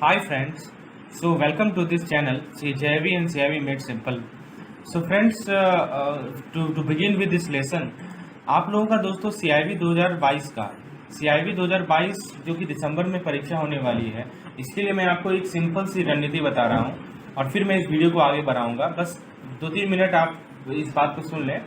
Hi friends, so welcome to this channel CJV and CIV Made Simple. So friends, to begin with this lesson, आप लोगों का दोस्तों CIV 2022 का CIV 2022 जो कि दिसंबर में परीक्षा होने वाली है, इसके लिए मैं आपको एक सिंपल सी रणनीति बता रहा हूँ और फिर मैं इस वीडियो को आगे बढ़ाऊँगा। बस 2-3 मिनट आप इस बात को सुन लें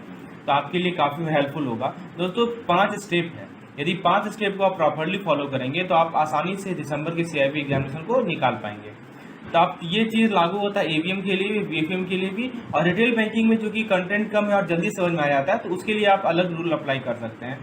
तो आपके लिए काफ़ी हेल्पफुल होगा। दोस्तों 5 स्टेप है, यदि 5 स्टेप को आप प्रॉपरली फॉलो करेंगे तो आप आसानी से दिसंबर के CIV एग्जामिनेशन को निकाल पाएंगे। तो आप ये चीज़ लागू होता है AVM के लिए भी, BFM के लिए भी, और रिटेल बैंकिंग में चूंकि कंटेंट कम है और जल्दी समझ में आ जाता है तो उसके लिए आप अलग रूल अप्लाई कर सकते हैं,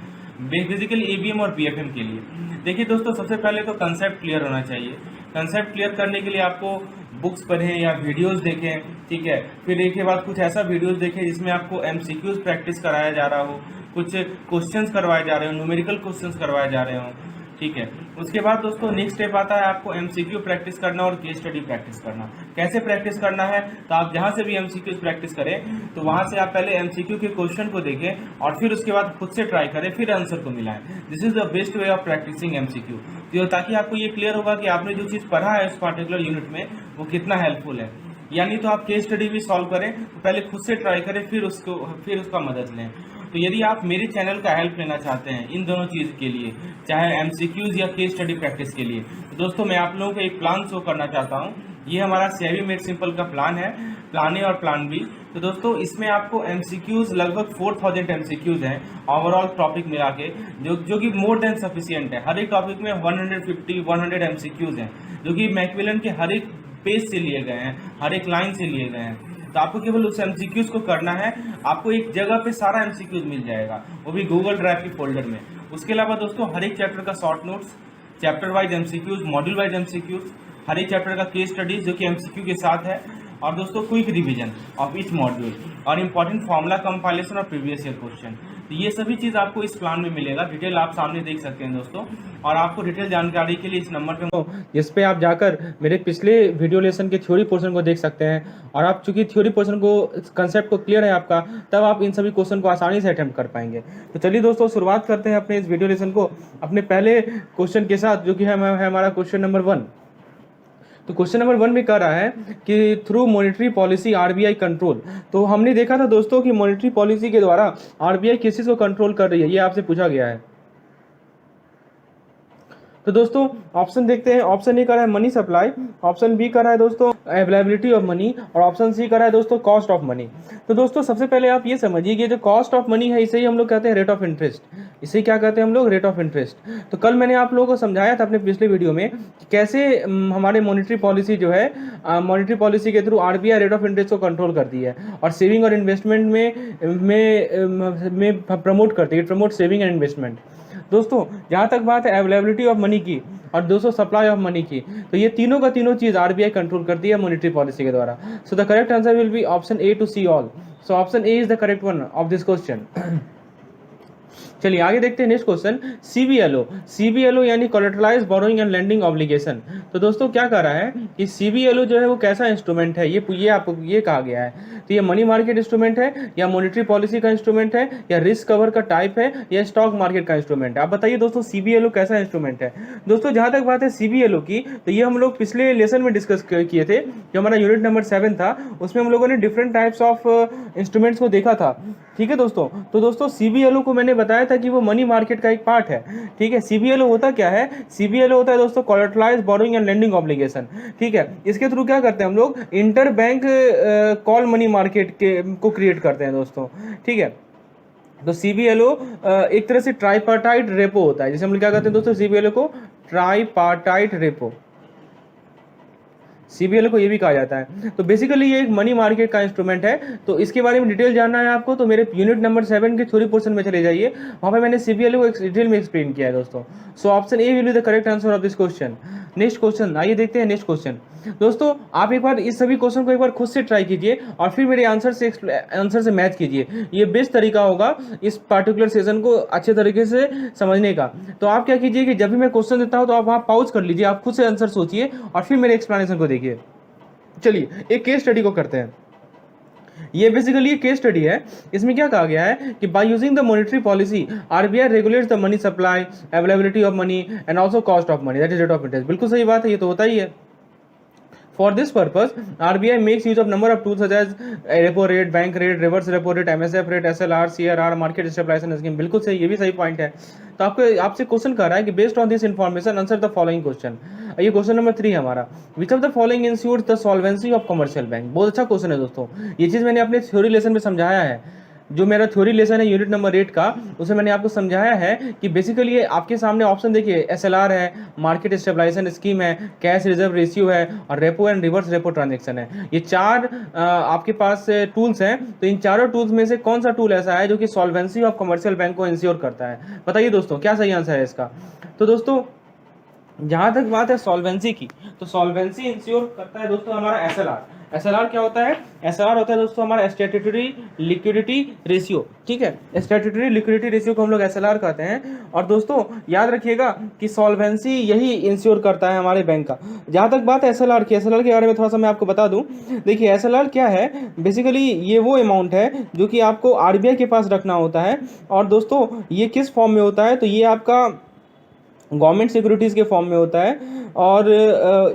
बेसिकली AVM और BFM के लिए। देखिए दोस्तों, सबसे पहले तो कंसेप्ट क्लियर होना चाहिए। कंसेप्ट क्लियर करने के लिए आपको बुक्स पढ़ें या वीडियोस देखें, ठीक है। फिर एक के बाद कुछ ऐसा वीडियोस देखें जिसमें आपको MCQs प्रैक्टिस कराया जा रहा हो, कुछ क्वेश्चंस करवाए जा रहे हो, न्यूमेरिकल क्वेश्चंस करवाए जा रहे हो, ठीक है। उसके बाद दोस्तों नेक्स्ट स्टेप आता है आपको MCQ प्रैक्टिस करना और केस स्टडी प्रैक्टिस करना। कैसे प्रैक्टिस करना है, तो आप जहाँ से भी MCQ प्रैक्टिस करें तो वहाँ से आप पहले MCQ के क्वेश्चन को देखें और फिर उसके बाद खुद से ट्राई करें, फिर आंसर को मिलाएं। This is the best way of practising MCQ, तो ताकि आपको ये क्लियर होगा कि आपने जो चीज़ पढ़ा है उस पर्टिकुलर यूनिट में वो कितना हेल्पफुल है। यानी तो आप केस स्टडी भी सॉल्व करें तो पहले खुद से ट्राई करें, फिर उसका मदद लें। तो यदि आप मेरे चैनल का हेल्प लेना चाहते हैं इन दोनों चीज़ के लिए, चाहे MCQs या केस स्टडी प्रैक्टिस के लिए, तो दोस्तों मैं आप लोगों को एक प्लान शो करना चाहता हूँ। ये हमारा CIV मेड सिंपल का प्लान है, प्लान ए और प्लान बी। तो दोस्तों इसमें आपको MCQs लगभग 4000 MCQs हैं ओवरऑल टॉपिक मिला के, जो कि मोर देन सफिशियंट है। हर एक टॉपिक में 150-100 MCQs हैं जो कि मैकमिलन के हर एक पेज से लिए गए हैं, हर एक लाइन से लिए गए हैं। तो आपको केवल उस MCQs को करना है, आपको एक जगह पे सारा MCQs मिल जाएगा, वो भी गूगल ड्राइव के फोल्डर में। उसके अलावा दोस्तों हर एक चैप्टर का short notes, chapter wise MCQs, module wise MCQs, हर एक चैप्टर का केस स्टडीज जो कि MCQ के साथ है, और दोस्तों quick revision of each module, और इंपॉर्टेंट फॉर्मूला कंपाइलेशन और प्रीवियस ईयर क्वेश्चन। तो ये सभी चीज़ आपको इस प्लान में मिलेगा। डिटेल आप सामने देख सकते हैं दोस्तों, और आपको डिटेल जानकारी के लिए इस नंबर पे, जिस पे आप जाकर मेरे पिछले वीडियो लेसन के थ्योरी पोर्शन को देख सकते हैं। और आप चूंकि थ्योरी पोर्शन को, कंसेप्ट को क्लियर है आपका, तब आप इन सभी क्वेश्चन को आसानी से अटेम्प्ट कर पाएंगे। तो चलिए दोस्तों शुरुआत करते हैं अपने इस वीडियो लेसन को अपने पहले क्वेश्चन के साथ, जो कि है हमारा क्वेश्चन नंबर 1। तो क्वेश्चन नंबर 1 में कह रहा है कि through monetary policy RBI control. तो हमने देखा था दोस्तों कि मॉनेटरी पॉलिसी के द्वारा RBI किस चीज़ को कंट्रोल कर रही है, ये आपसे पूछा गया है। तो दोस्तों ऑप्शन देखते हैं। ऑप्शन ए कर रहा है मनी सप्लाई, ऑप्शन बी कर रहा है दोस्तों अवेलेबिलिटी ऑफ मनी, और ऑप्शन सी कर रहा है दोस्तों कॉस्ट ऑफ मनी। तो दोस्तों सबसे पहले आप ये समझिए कि जो कॉस्ट ऑफ मनी है इसे ही हम लोग कहते हैं रेट ऑफ इंटरेस्ट। इसे क्या कहते हैं हम लोग? Rate of interest. तो कल मैंने आप लोगों को समझाया था अपने पिछले वीडियो में कि कैसे हमारे मॉनेटरी पॉलिसी जो है, मॉनेटरी पॉलिसी के through RBI rate of interest को कंट्रोल करती है और सेविंग और इन्वेस्टमेंट में प्रमोट करती है, प्रमोट सेविंग एंड इन्वेस्टमेंट। दोस्तों जहाँ तक बात है अवेलेबिलिटी ऑफ मनी की और दोस्तों सप्लाई ऑफ मनी की, तो ये तीनों का तीनों चीज़ RBI कंट्रोल करती है मॉनेटरी पॉलिसी के द्वारा। So the correct answer will be option A to C all. So option A is the correct one of this question. चलिए आगे देखते हैं नेक्स्ट क्वेश्चन। CBLO यानी collateralised borrowing and lending obligation. तो दोस्तों क्या कह रहा है कि CBLO जो है वो कैसा इंस्ट्रूमेंट है, ये आपको ये कहा गया है। तो ये मनी मार्केट इंस्ट्रूमेंट है या मॉनेटरी पॉलिसी का इंस्ट्रूमेंट है या रिस्क कवर का टाइप है या स्टॉक मार्केट का इंस्ट्रूमेंट है? आप बताइए दोस्तों CBLO कैसा इंस्ट्रूमेंट है। दोस्तों जहाँ तक बात है CBLO की, तो ये हम लोग पिछले लेसन में डिस्कस किए थे, जो हमारा यूनिट नंबर 7 था, उसमें हम लोगों ने डिफरेंट टाइप्स ऑफ इंस्ट्रूमेंट्स को देखा था। ठीक है दोस्तों, तो दोस्तों CBLO को मैंने बताया था कि वो मनी मार्केट का एक पार्ट है। ठीक है, CBLO होता क्या है? CBLO होता है दोस्तों कोलेटरलाइज्ड बोरोइंग एंड लेंडिंग ऑब्लिगेशन। ठीक है, इसके थ्रू क्या करते हैं हम लोग? Inter bank call money market को क्रिएट करते हैं दोस्तों। ठीक है, तो CBLO एक तरह से ट्राइपार्टाइट रेपो होता है। जैसे हम लोग क्या करते हैं दोस्तों, CBLO को ट्राइपार्टाइट रेपो, CBLO को ये भी कहा जाता है। तो बेसिकली ये एक मनी मार्केट का इंस्ट्रूमेंट है। तो इसके बारे में डिटेल जानना है आपको तो मेरे यूनिट नंबर 7 के थ्योरी पोर्शन में चले जाइए, वहाँ पे मैंने CBLO को डिटेल में एक्सप्लेन किया है दोस्तों। सो option A will be the correct answer of this question. Next question, आइए देखते हैं नेक्स्ट क्वेश्चन। दोस्तों आप एक बार इस सभी क्वेश्चन को एक बार खुद से ट्राई कीजिए और फिर मेरे आंसर से मैच कीजिए। ये बेस्ट तरीका होगा इस पर्टिकुलर सेशन को अच्छे तरीके से समझने का। तो आप क्या कीजिए कि जब भी मैं क्वेश्चन देता हूँ तो आप वहाँ पॉज कर लीजिए, आप खुद से आंसर सोचिए और फिर मेरे एक्सप्लेनेशन को देखिए। चलिए एक केस स्टडी को करते हैं। ये बेसिकली केस स्टडी है। इसमें क्या कहा गया है कि by using the monetary policy RBI regulates the money supply, availability of money and also cost of money, that is rate of interest. बिल्कुल सही बात है, ये तो होता ही है। For this purpose, RBI makes use of number of tools such as repo rate, bank rate, reverse repo rate, MSF rate, SLR, CRR, market stabilization scheme। बिल्कुल सही, ये भी सही पॉइंट है। तो आपको आपसे क्वेश्चन कर रहा है कि based on this information answer the following question. ये क्वेश्चन नंबर 3 है हमारा। Which of the following ensures the solvency of commercial bank. बहुत अच्छा क्वेश्चन है दोस्तों, ये चीज़ मैंने अपने थ्योरी लेसन में समझाया है। जो मेरा थ्योरी लेसन है यूनिट नंबर 8 का, उसमें मैंने आपको समझाया है कि बेसिकली ये आपके सामने ऑप्शन देखिए, एसएलआर है, मार्केट स्टेबलाइजेशन स्कीम है, कैश रिजर्व रेशियो है और repo and reverse repo transaction है। ये 4 आपके पास टूल्स हैं। तो इन चारों टूल्स में से कौन सा टूल ऐसा है जो कि सॉल्वेंसी ऑफ कमर्शियल बैंक को इंश्योर करता है? बताइए दोस्तों, क्या सही आंसर है इसका? तो दोस्तों जहां तक बात है सॉल्वेंसी की, तो सॉल्वेंसी इंश्योर करता है दोस्तों हमारा एसएलआर। एसएलआर क्या होता है? एसएलआर होता है दोस्तों हमारा स्टैट्यूटरी लिक्विडिटी रेशियो। ठीक है, स्टैट्यूटरी लिक्विडिटी रेशियो को हम लोग एसएलआर कहते हैं। और दोस्तों याद रखिएगा कि सॉल्वेंसी यही इंश्योर करता है हमारे बैंक का। जहां तक बात है एसएलआर की, एसएलआर के बारे में थोड़ा सा मैं आपको बता दूं। देखिए एसएलआर क्या है, बेसिकली ये वो अमाउंट है जो कि आपको आरबीआई के पास रखना होता है। और दोस्तों ये किस फॉर्म में होता है? तो ये आपका गवर्नमेंट सिक्योरिटीज़ के फॉर्म में होता है और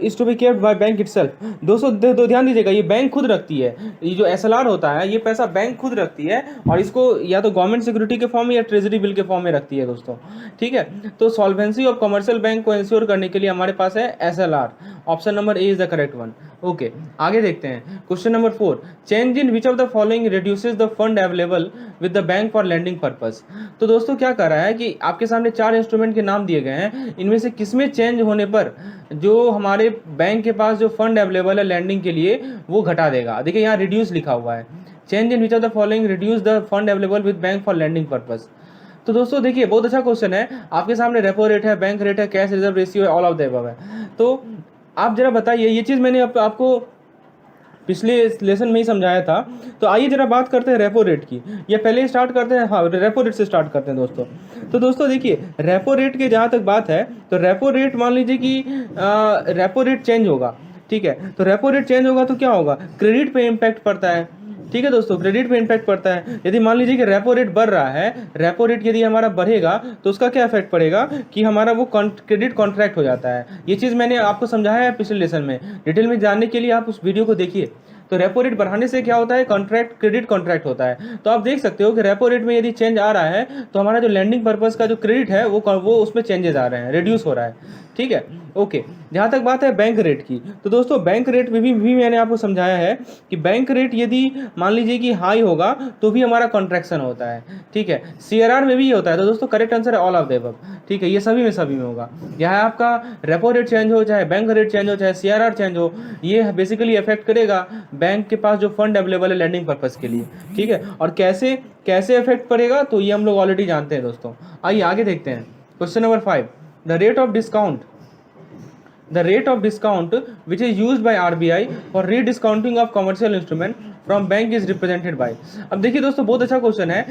is to be kept by bank itself. दोस्तों ध्यान दीजिएगा, ये बैंक खुद रखती है। ये जो एसएलआर होता है ये पैसा बैंक खुद रखती है और इसको या तो गवर्नमेंट सिक्योरिटी के फॉर्म में या ट्रेजरी बिल के फॉर्म में रखती है दोस्तों। ठीक है, तो सॉल्वेंसी ऑफ कमर्शियल बैंक को इंश्योर करने के लिए हमारे पास है SLR. Option number A is the correct one. Okay, आगे देखते हैं question number 4। Change in which of the following reduces the fund available with the bank for lending purpose. तो दोस्तों क्या कर रहा है कि आपके सामने 4 इंस्ट्रूमेंट के नाम दिए गए हैं, इनमें से किसमें चेंज होने पर जो हमारे बैंक के पास जो फंड अवेलेबल है लैंडिंग के लिए वो घटा देगा। देखिए यहाँ रिड्यूस लिखा हुआ है। Change in which of the following reduce the fund available with bank for lending purpose. तो दोस्तों देखिए बहुत अच्छा क्वेश्चन है। आपके सामने रेपो रेट है, बैंक रेट है, कैश रिजर्व रेशियो है, ऑल ऑफ द अबव है। तो आप जरा बताइए, ये चीज़ मैंने आपको पिछले लेसन में ही समझाया था। तो आइए जरा बात करते हैं रेपो रेट की। ये पहले ही स्टार्ट करते हैं, हाँ रेपो रेट से स्टार्ट करते हैं दोस्तों। तो दोस्तों देखिए रेपो रेट के जहाँ तक बात है, तो रेपो रेट मान लीजिए कि रेपो रेट चेंज होगा। ठीक है, तो रेपो रेट चेंज होगा तो क्या होगा? क्रेडिट पे इम्पैक्ट पड़ता है। ठीक है दोस्तों, क्रेडिट पे इम्पैक्ट पड़ता है। यदि मान लीजिए कि रेपो रेट बढ़ रहा है, रेपो रेट यदि हमारा बढ़ेगा तो उसका क्या इफेक्ट पड़ेगा कि हमारा वो क्रेडिट कॉन्ट्रैक्ट हो जाता है। ये चीज़ मैंने आपको समझाया है पिछले लेसन में। डिटेल में जानने के लिए आप उस वीडियो को देखिए। तो रेपो रेट बढ़ाने से क्या होता है? क्रेडिट कॉन्ट्रैक्ट होता है। तो आप देख सकते हो कि रेपो रेट में यदि चेंज आ रहा है तो हमारा जो लैंडिंग पर्पस का जो क्रेडिट है वो उसमें चेंजेस आ रहे हैं, रिड्यूस हो रहा है। ठीक है, ओके। जहाँ तक बात है बैंक रेट की, तो दोस्तों बैंक रेट में भी मैंने आपको समझाया है कि बैंक रेट यदि मान लीजिए कि हाई होगा तो भी हमारा कॉन्ट्रैक्शन होता है। ठीक है, सीआरआर में भी ये होता है। तो दोस्तों करेक्ट आंसर है ऑल ऑफ द अबव। ठीक है, ये सभी में होगा। चाहे आपका रेपो रेट चेंज हो, चाहे बैंक रेट चेंज हो, चाहे सीआरआर चेंज हो, ये बेसिकली इफेक्ट करेगा बैंक के पास जो फंड अवेलेबल है लैंडिंग पर्पस के लिए। ठीक है, और कैसे इफेक्ट पड़ेगा तो ये हम लोग ऑलरेडी जानते हैं दोस्तों। आइए आगे देखते हैं question number 5। The rate of discount which is used by RBI for rediscounting of commercial instrument from bank is represented by। अब देखिए दोस्तों बहुत अच्छा क्वेश्चन है।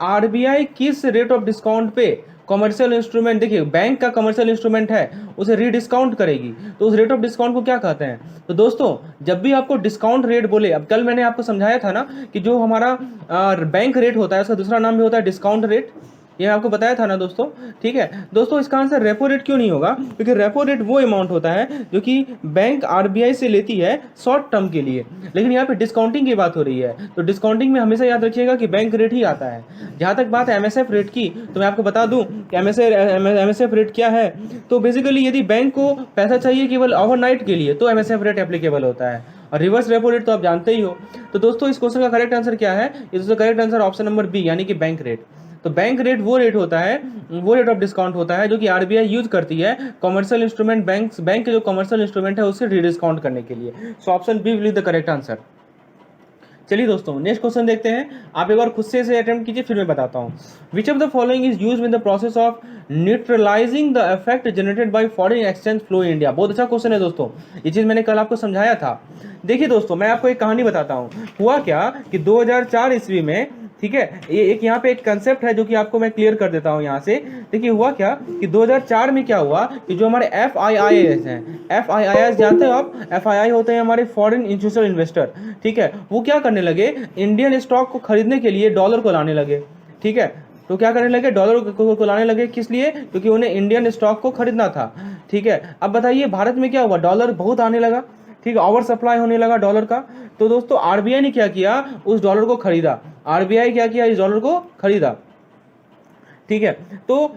RBI किस रेट ऑफ डिस्काउंट पे कमर्शियल इंस्ट्रूमेंट, देखिए बैंक का कमर्शियल इंस्ट्रूमेंट है उसे रीडिस्काउंट करेगी, तो उस रेट ऑफ डिस्काउंट को क्या कहते हैं? तो दोस्तों जब भी आपको डिस्काउंट रेट बोले, अब कल मैंने आपको समझाया था ना कि जो हमारा बैंक रेट होता है उसका दूसरा नाम भी होता है डिस्काउंट रेट। ये आपको बताया था ना दोस्तों। ठीक है दोस्तों, इसका आंसर रेपो रेट क्यों नहीं होगा? क्योंकि रेपो रेट वो अमाउंट होता है जो कि बैंक आरबीआई से लेती है शॉर्ट टर्म के लिए, लेकिन यहाँ पे डिस्काउंटिंग की बात हो रही है। तो डिस्काउंटिंग में हमेशा याद रखिएगा कि बैंक रेट ही आता है। जहाँ तक बात है एमएसएफ रेट की, तो मैं आपको बता दूं कि एमएसएफ रेट क्या है। तो बेसिकली यदि बैंक को पैसा चाहिए केवल ओवरनाइट के लिए तो एमएसएफ रेट एप्लीकेबल होता है, और रिवर्स रेपो रेट तो आप जानते ही हो। तो दोस्तों इस क्वेश्चन का करेक्ट आंसर क्या है? इसका correct answer option number B यानी कि बैंक रेट। तो बैंक रेट वो रेट होता है, वो रेट ऑफ डिस्काउंट होता है जो कि आरबीआई यूज करती है कमर्शियल इंस्ट्रूमेंट, बैंक के जो कमर्शियल इंस्ट्रूमेंट है उससे रीडिस्काउंट करने के लिए। So option B will be the correct answer. चलिए दोस्तों नेक्स्ट क्वेश्चन देखते हैं। आप एक बार खुद से इसे अटेम्प्ट कीजिए, फिर मैं बताता हूँ। विच of the following is used in the process of neutralising the effect generated by foreign exchange flow in India. बहुत अच्छा क्वेश्चन है दोस्तों, ये चीज़ मैंने कल आपको समझाया था। देखिए दोस्तों मैं आपको एक कहानी बताता हूँ। हुआ क्या कि 2004 ईस्वी में, ठीक है, ये एक यहाँ पे एक कंसेप्ट है जो कि आपको मैं क्लियर कर देता हूँ यहाँ से। देखिए हुआ क्या कि 2004 में क्या हुआ कि जो हमारे FIIs हैं, FIIs जानते हो आप? FII होते हैं हमारे फॉरेन इंस्टीट्यूशनल इन्वेस्टर। ठीक है, वो क्या करने लगे, इंडियन स्टॉक को खरीदने के लिए डॉलर को लाने लगे। ठीक है, तो क्या करने लगे, डॉलर को लाने लगे। किस लिए? क्योंकि उन्हें इंडियन स्टॉक को खरीदना था। ठीक है, अब बताइए भारत में क्या हुआ, डॉलर बहुत आने लगा। ठीक है, ओवर सप्लाई होने लगा डॉलर का। तो दोस्तों आरबीआई ने क्या किया, उस डॉलर को खरीदा, आरबीआई क्या किया, इस डॉलर को खरीदा, ठीक है। तो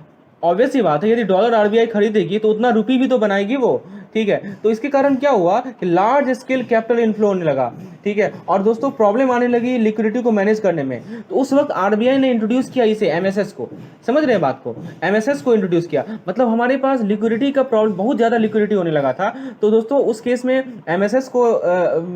ऑब्वियस सी बात है, यदि डॉलर आरबीआई खरीदेगी तो उतना रुपी भी तो बनाएगी वो, ठीक है। तो इसके कारण क्या हुआ कि लार्ज स्केल कैपिटल इनफ्लो होने लगा, ठीक है। और दोस्तों प्रॉब्लम आने लगी लिक्विडिटी को मैनेज करने में। तो उस वक्त आरबीआई ने इंट्रोड्यूस किया इसे, एमएसएस को, समझ रहे हैं बात को, एमएसएस को इंट्रोड्यूस किया। मतलब हमारे पास लिक्विडिटी का प्रॉब्लम, बहुत ज्यादा लिक्विडिटी होने लगा था। तो दोस्तों उस केस में एमएसएस को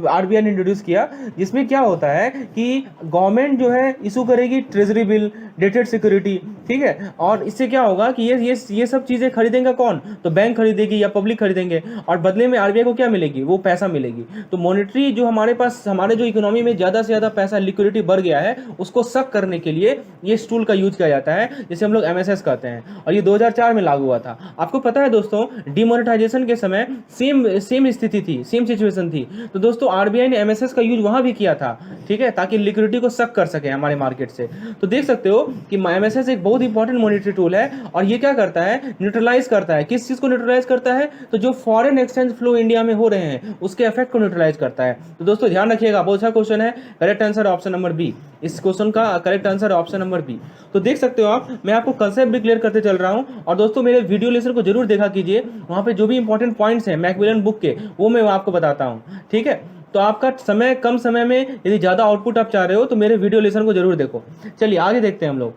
आरबीआई ने इंट्रोड्यूस किया, जिसमें क्या होता है कि गवर्नमेंट जो है इशू करेगी ट्रेजरी बिल, डेटेड सिक्योरिटी, ठीक है। और इससे क्या होगा कि ये सब चीजें खरीदेंगे कौन, तो बैंक खरीदेगी या पब्लिक खरीदेंगे, और बदले में आरबीआई को क्या मिलेगी, वो पैसा मिलेगी। तो मॉनेटरी जो हमारे पास, हमारे जो इकोनॉमी में ज्यादा से ज्यादा पैसा लिक्विडिटी बढ़ गया है, उसको सक करने के लिए ये टूल का यूज किया जाता है, जिसे हम लोग एमएसएस कहते हैं। और ये 2004 में लागू हुआ था। आपको पता है दोस्तों, डिमोनेटाइजेशन के समय सेम स्थिति थी, सेम सिचुएशन थी। तो दोस्तों आरबीआई ने एमएसएस का यूज वहां भी किया था, ठीक है, ताकि लिक्विडिटी को सक कर सके हमारे मार्केट से। तो देख सकते हो कि एमएसएस एक बहुत इंपॉर्टेंट मॉनेटरी टूल है, और ये क्या करता है, न्यूट्रलाइज करता है। किस चीज को न्यूट्रलाइज करता है, तो जो फॉरेन एक्सचेंज फ्लो इंडिया में हो रहे हैं उसके इफेक्ट को न्यूट्रलाइज करता है। तो दोस्तों ध्यान रखिएगा, बहुत अच्छा क्वेश्चन है, correct answer option number B, इस क्वेश्चन का correct answer option number B. तो देख सकते हो आप, मैं आपको कंसेप्ट भी क्लियर करते चल रहा हूं। और दोस्तों मेरे वीडियो लेसन को जरूर देखा कीजिए, वहां पे जो भी इंपॉर्टेंट पॉइंट्स हैं मैकमिलन बुक के, वो मैं आपको बताता हूं, ठीक है। तो आपका समय कम समय में यदि ज्यादा आउटपुट आप चाह रहे हो तो मेरे वीडियो लेसन को जरूर देखो। चलिए आगे देखते हैं हम लोग,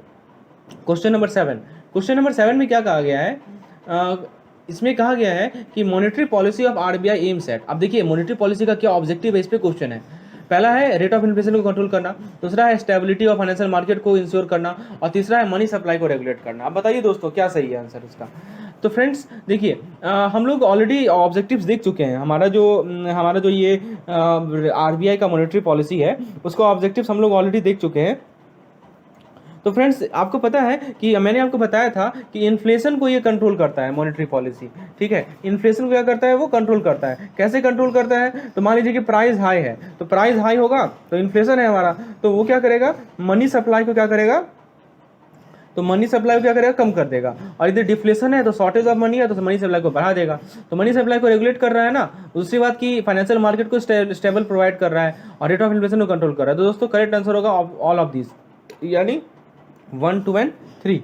क्वेश्चन नंबर 7। क्वेश्चन नंबर 7 में क्या कहा गया है, इसमें कहा गया है कि monetary policy of RBI aims at. अब देखिए मॉनेटरी पॉलिसी का क्या ऑब्जेक्टिव है, इस पे क्वेश्चन है। पहला है रेट ऑफ इन्फ्लेशन को कंट्रोल करना, दूसरा है स्टेबिलिटी ऑफ फाइनेंशियल मार्केट को इंश्योर करना, और तीसरा है मनी सप्लाई को रेगुलेट करना। अब बताइए दोस्तों क्या सही है आंसर इसका। तो फ्रेंड्स देखिए, हम लोग ऑलरेडी ऑब्जेक्टिव्स देख चुके हैं। हमारा जो ये आरबीआई का मॉनेटरी पॉलिसी है, उसका ऑब्जेक्टिव्स हम लोग ऑलरेडी देख चुके हैं। तो फ्रेंड्स आपको पता है कि मैंने आपको बताया था कि इन्फ्लेशन को ये कंट्रोल करता है मॉनेटरी पॉलिसी, ठीक है। इन्फ्लेशन को क्या करता है, वो कंट्रोल करता है। कैसे कंट्रोल करता है, तो मान लीजिए कि प्राइस हाई है, तो प्राइस हाई होगा तो इन्फ्लेशन है हमारा, तो वो क्या करेगा, मनी सप्लाई को क्या करेगा, तो मनी सप्लाई को क्या करेगा, कम कर देगा। और यदि डिफ्लेशन है तो शॉर्टेज ऑफ मनी है तो मनी सप्लाई को बढ़ा देगा। तो मनी सप्लाई को रेगुलेट कर रहा है ना, दूसरी बात की फाइनेंशियल मार्केट को स्टेबल प्रोवाइड कर रहा है, और रेट ऑफ इन्फ्लेशन को कंट्रोल कर रहा है। तो दोस्तों करेक्ट आंसर होगा ऑल ऑफ दिस, यानी 1, 2 एंड 3,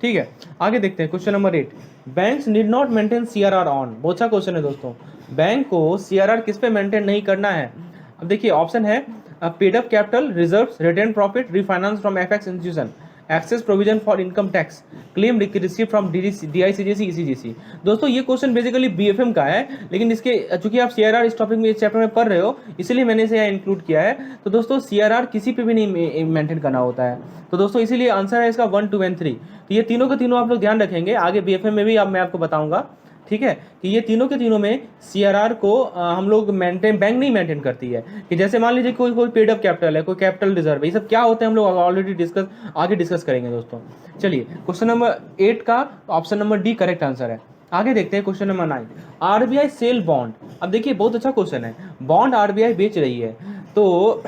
ठीक है। आगे देखते हैं question number 8। Banks need not maintain CRR on. बहुत अच्छा क्वेश्चन है दोस्तों, बैंक को सीआरआर किस पे मेंटेन नहीं करना है। अब देखिए ऑप्शन है paid up capital, reserves, retain profit, refinance from FX institution, excess provision for income tax, claim receive from DICGC, ECGC. दोस्तों ये क्वेश्चन बेसिकली बीएफएम का है, लेकिन इसके चूंकि आप सीआरआर इस टॉपिक में, इस चैप्टर में पढ़ रहे हो, इसीलिए मैंने इसे यहाँ इंक्लूड किया है। तो दोस्तों सीआरआर किसी पे भी नहीं मेंटेन करना होता है। तो दोस्तों इसीलिए आंसर है इसका 1, 2 एंड 3। तो ये तीनों के तीनों आप लोग ध्यान रखेंगे, आगे बीएफएम में भी अब मैं आपको बताऊंगा, ठीक है, कि ये तीनों के तीनों में सीआरआर को हम लोग मेंटेन, बैंक नहीं मेंटेन करती है। कि जैसे मान लीजिए कोई पेड अप कैपिटल है, कोई कैपिटल रिजर्व है, ये सब क्या होते हैं हम लोग ऑलरेडी आगे डिस्कस करेंगे दोस्तों। चलिए क्वेश्चन नंबर 8 का option number D correct answer है। आगे देखते हैं question number 9, RBI sell bond. अब देखिए बहुत अच्छा क्वेश्चन है, बॉन्ड आरबीआई बेच रही है, तो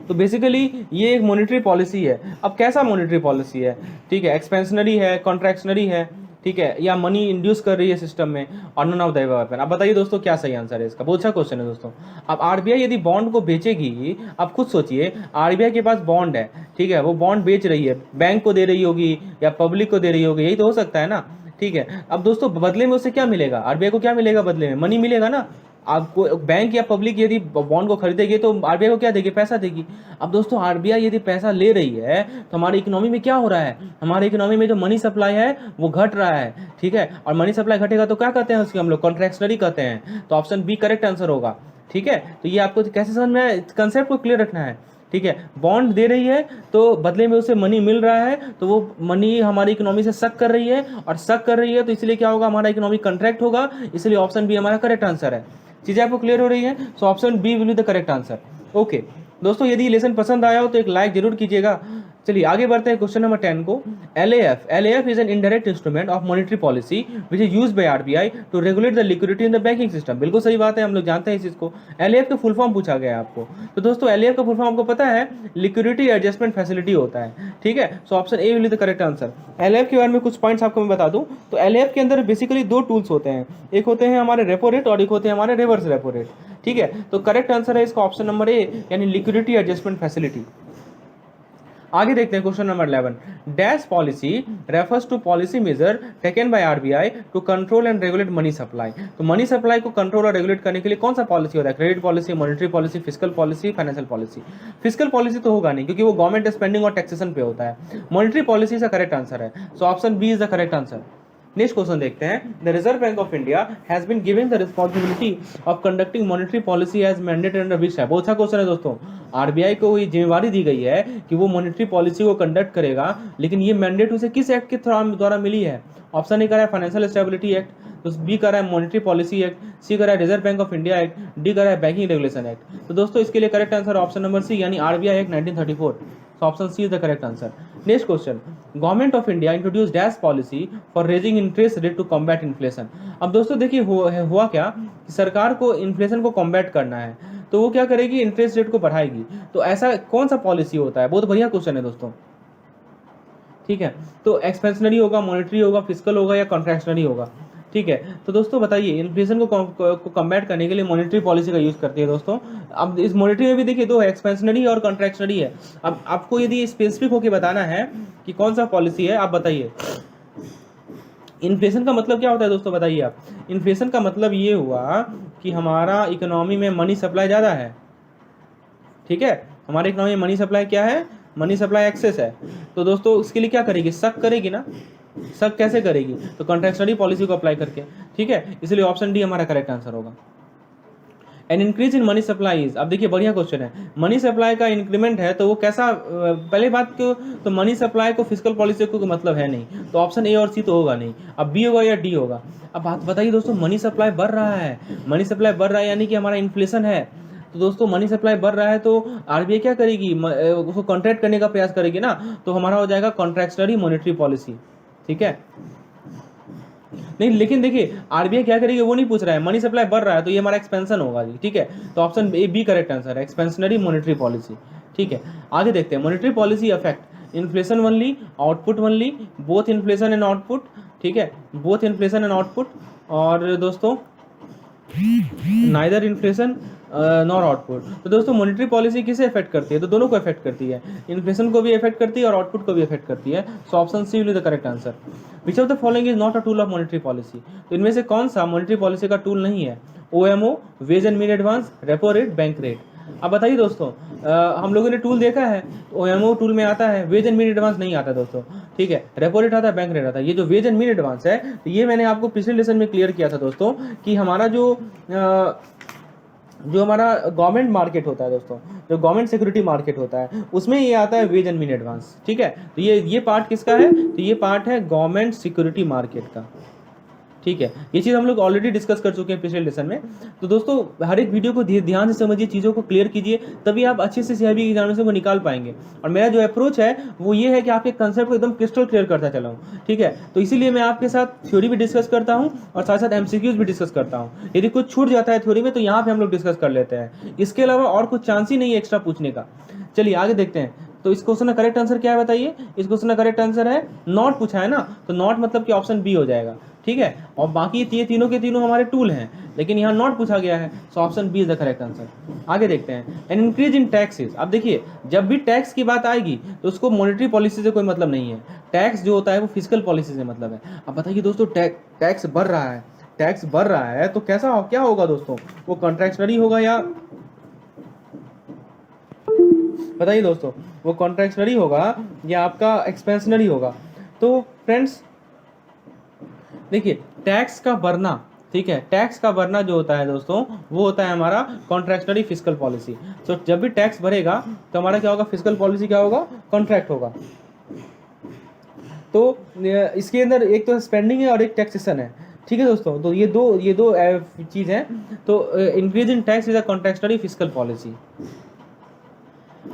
बेसिकली ये एक मॉनेटरी पॉलिसी है। अब कैसा मॉनेटरी पॉलिसी है, ठीक है, एक्सपेंशनरी है, कॉन्ट्रैक्शनरी है, ठीक है, या मनी इंड्यूस कर रही है सिस्टम में, और नन ऑफ द अबव। अब बताइए दोस्तों क्या सही आंसर है इसका। बहुत अच्छा क्वेश्चन है दोस्तों। अब आरबीआई यदि बॉन्ड को बेचेगी, आप खुद सोचिए, आरबीआई के पास बॉन्ड है, ठीक है, वो बॉन्ड बेच रही है, बैंक को दे रही होगी या पब्लिक को दे रही होगी, यही तो हो सकता है ना, ठीक है। अब दोस्तों बदले में उससे क्या मिलेगा, आरबीआई को क्या मिलेगा बदले में, मनी मिलेगा ना। आपको बैंक या पब्लिक यदि बॉन्ड को खरीदेगी तो आरबीआई को क्या देगी, पैसा देगी। अब दोस्तों आरबीआई यदि पैसा ले रही है तो हमारी इकोनॉमी में क्या हो रहा है, हमारी इकोनॉमी में जो मनी सप्लाई है वो घट रहा है, ठीक है। और मनी सप्लाई घटेगा तो क्या कहते हैं उसके हम लोग, कॉन्ट्रैक्शनरी कहते हैं। तो ऑप्शन बी करेक्ट आंसर होगा, ठीक है। तो ये आपको कैसे समझ में, कंसेप्ट को क्लियर रखना है, ठीक है। बॉन्ड दे रही है तो बदले में उसे मनी मिल रहा है, तो वो मनी हमारी इकोनॉमी से सक कर रही है, और सक कर रही है तो इसलिए क्या होगा, हमारा इकोनॉमी कंट्रैक्ट होगा, इसलिए ऑप्शन बी हमारा करेक्ट आंसर है। चीजें आपको क्लियर हो रही है, so option B will be the correct answer. Okay दोस्तों यदि लेसन पसंद आया हो तो एक लाइक जरूर कीजिएगा। चलिए आगे बढ़ते हैं क्वेश्चन नंबर 10 को। LAF is an indirect instrument of monetary policy which is used by RBI to regulate the liquidity in the banking system. बिल्कुल सही बात है, हम लोग जानते हैं इस चीज को। LAF का फुल फॉर्म पूछा गया है आपको, तो दोस्तों LAF का फुल फॉर्म आपको पता है, लिक्विडिटी एडजस्टमेंट फैसिलिटी होता है, ठीक है। So option A will be the correct answer. LAF के बारे में कुछ पॉइंट्स आपको मैं बता दूं, तो LAF के अंदर बेसिकली दो टूल्स होते हैं, एक होते हैं हमारे रेपो रेट और एक होते हैं हमारे रिवर्स रेपो रेट, ठीक है। तो करेक्ट आंसर है इसका ऑप्शन नंबर ए, यानी लिक्विडिटी एडजस्टमेंट फैसिलिटी। आगे देखते हैं question number 11। Dash policy refers to policy measure taken by RBI to control and regulate money supply. तो मनी सप्लाई को कंट्रोल और रेगुलेट करने के लिए कौन सा पॉलिसी होता है? Credit policy, monetary policy, fiscal policy, financial policy. Fiscal policy तो होगा नहीं, क्योंकि वो गवर्नमेंट स्पेंडिंग और टैक्सेशन पे होता है। मॉनेटरी पॉलिसी का करेक्ट आंसर है, so option B is the correct answer. Next question देखते हैं। The Reserve Bank of India has been given the responsibility of conducting monetary policy as mandated under which है। बहुत अच्छा question है दोस्तों। RBI को ये जिम्मेवारी दी गई है कि वो मॉनेटरी पॉलिसी को कंडक्ट करेगा, लेकिन ये मैंडेट उसे किस एक्ट के द्वारा मिली है? ऑप्शन ए कर रहा है फाइनेंशियल स्टेबिलिटी एक्ट, तो बी कर रहा है मॉनेटरी पॉलिसी एक्ट, सी कर रहा है reserve Bank of India act, D कर रहा है बैंकिंग रेगुलेशन एक्ट। तो दोस्तों इसके लिए correct answer option number C, यानी RBI act 1934। So option C is the correct answer. Next question. Government of India introduced dash policy for raising interest rate to combat inflation. अब दोस्तों देखिए हुआ क्या कि सरकार को इन्फ्लेशन को कॉम्बैट करना है, तो वो क्या करेगी? इंटरेस्ट रेट को बढ़ाएगी। तो ऐसा कौन सा पॉलिसी होता है? बहुत बढ़िया क्वेश्चन है दोस्तों, ठीक है। तो एक्सपेंशनरी होगा, मॉनेटरी होगा, फिस्कल होगा या कॉन्ट्रैक्शनरी होगा, ठीक है। तो दोस्तों बताइए, इन्फ्लेशन को कम्बैट करने के लिए मॉनेटरी पॉलिसी का यूज करती है दोस्तों। अब इस मॉनेटरी में भी देखिए दो है, एक्सपेंशनरी और कॉन्ट्रैक्शनरी है। अब आपको यदि स्पेसिफिक होकर बताना है कि कौन सा पॉलिसी है, आप बताइए। इन्फ्लेशन का मतलब क्या होता है दोस्तों, बताइए आप। इन्फ्लेशन का मतलब ये हुआ कि हमारा इकोनॉमी में मनी सप्लाई ज़्यादा है, ठीक है। हमारे इकोनॉमी में मनी सप्लाई क्या है? मनी सप्लाई एक्सेस है। तो दोस्तों इसके लिए क्या करेगी? सक करेगी ना। सक कैसे करेगी? तो कॉन्ट्रैक्शनरी पॉलिसी को अप्लाई करके, ठीक है। इसलिए ऑप्शन डी हमारा करेक्ट आंसर होगा। N increase in money supply is, अब देखिए बढ़िया क्वेश्चन है। मनी सप्लाई का इंक्रीमेंट है तो वो कैसा? पहले बात क्यों, तो मनी सप्लाई को फिस्कल पॉलिसी को मतलब है नहीं, तो ऑप्शन ए और सी तो होगा नहीं। अब बी होगा या डी होगा? अब बात बताइए दोस्तों, मनी सप्लाई बढ़ रहा है, मनी सप्लाई बढ़ रहा है यानी कि हमारा इन्फ्लेशन है। तो दोस्तों मनी सप्लाई बढ़ रहा है तो RBI क्या करेगी? उसको कॉन्ट्रैक्ट करने का प्रयास करेगी ना, तो हमारा हो जाएगा कॉन्ट्रैक्शनरी मॉनेटरी पॉलिसी, ठीक है। नहीं लेकिन देखिए RBI क्या करेगी वो नहीं पूछ रहा है, मनी सप्लाई बढ़ रहा है तो ये हमारा एक्सपेंशन होगा जी, ठीक है। तो option A B correct answer है, एक्सपेंशनरी मॉनेटरी पॉलिसी, ठीक है। आगे देखते हैं। Monetary policy affect inflation only, output only, both inflation and output, ठीक है, बोथ इन्फ्लेशन एंड आउटपुट, और दोस्तों नाइदर इन्फ्लेशन नॉर आउटपुट। तो दोस्तों मॉनेटरी पॉलिसी किसे अफेक्ट करती है? तो दोनों को अफेक्ट करती है, इन्फ्लेशन को भी अफेक्ट करती है और आउटपुट को भी अफेक्ट करती है। So option C will be the correct answer. Which of the following is not a tool of monetary policy. तो इनमें से कौन सा मॉनेटरी पॉलिसी का टूल नहीं है? OMO, ways and mean advance, repo rate, bank rate. अब बताइए दोस्तों, हम लोगों ने टूल देखा है, OMO टूल में आता है, वेज एंड मीन एडवांस नहीं आता दोस्तों, ठीक है। रेपो रेट आता है, बैंक रेट आता है। ये जो वेज एंड मीन एडवांस है, तो ये मैंने आपको पिछले लेसन में क्लियर किया था दोस्तों, कि हमारा जो हमारा गवर्नमेंट मार्केट होता है दोस्तों, जो गवर्नमेंट सिक्योरिटी मार्केट होता है, उसमें ये आता है वेज एंड मीन एडवांस, ठीक है। तो ये पार्ट किसका है? तो ये पार्ट है गवर्नमेंट सिक्योरिटी मार्केट का, ठीक है। ये चीज़ हम लोग ऑलरेडी डिस्कस कर चुके हैं पिछले लेसन में। तो दोस्तों हर एक वीडियो को ध्यान से समझिए, चीज़ों को क्लियर कीजिए, तभी आप अच्छे से CIB एग्जामिनेशन को निकाल पाएंगे। और मेरा जो अप्रोच है वो ये है कि आपके कंसेप्ट को एकदम क्रिस्टल क्लियर करता चला हूँ, ठीक है। तो इसीलिए मैं आपके साथ थ्योरी भी डिस्कस करता हूँ और साथ साथ MCQs भी डिस्कस करता हूँ। यदि कुछ छूट जाता है थ्योरी में तो यहाँ पर हम लोग डिस्कस कर लेते हैं, इसके अलावा और कुछ चांस ही नहीं है एक्स्ट्रा पूछने का। चलिए आगे देखते हैं। तो इस क्वेश्चन का करेक्ट आंसर क्या है बताइए? इस क्वेश्चन का करेक्ट आंसर है नॉट पूछा है ना, तो नॉट मतलब कि ऑप्शन बी हो जाएगा, ठीक है। और बाकी ये तीनों के तीनों हमारे टूल हैं, लेकिन यहाँ नॉट पूछा गया है, so option B is the correct answer. आगे देखते हैं। An increase in taxes. अब देखिए जब भी टैक्स की बात आएगी तो उसको मॉनेटरी पॉलिसी से कोई मतलब नहीं है, टैक्स जो होता है वो फिस्कल पॉलिसी से मतलब है। अब बताइए दोस्तों, टैक्स बढ़ रहा है, टैक्स बढ़ रहा है तो क्या होगा दोस्तों? वो कॉन्ट्रैक्शनरी होगा या बताइए दोस्तों, वो कॉन्ट्रैक्शनरी होगा या आपका एक्सपेंशनरी होगा? तो फ्रेंड्स देखिए टैक्स का बढ़ना, ठीक है, टैक्स का बढ़ना जो होता है दोस्तों वो होता है हमारा कॉन्ट्रैक्शनरी फिस्कल पॉलिसी। तो जब भी टैक्स बढ़ेगा तो हमारा क्या होगा? फिस्कल पॉलिसी क्या होगा? कॉन्ट्रैक्ट होगा। तो इसके अंदर एक तो स्पेंडिंग है और एक टैक्सेशन है, ठीक है दोस्तों। तो ये दो चीज़ है। तो increase in tax is a contractionary fiscal policy.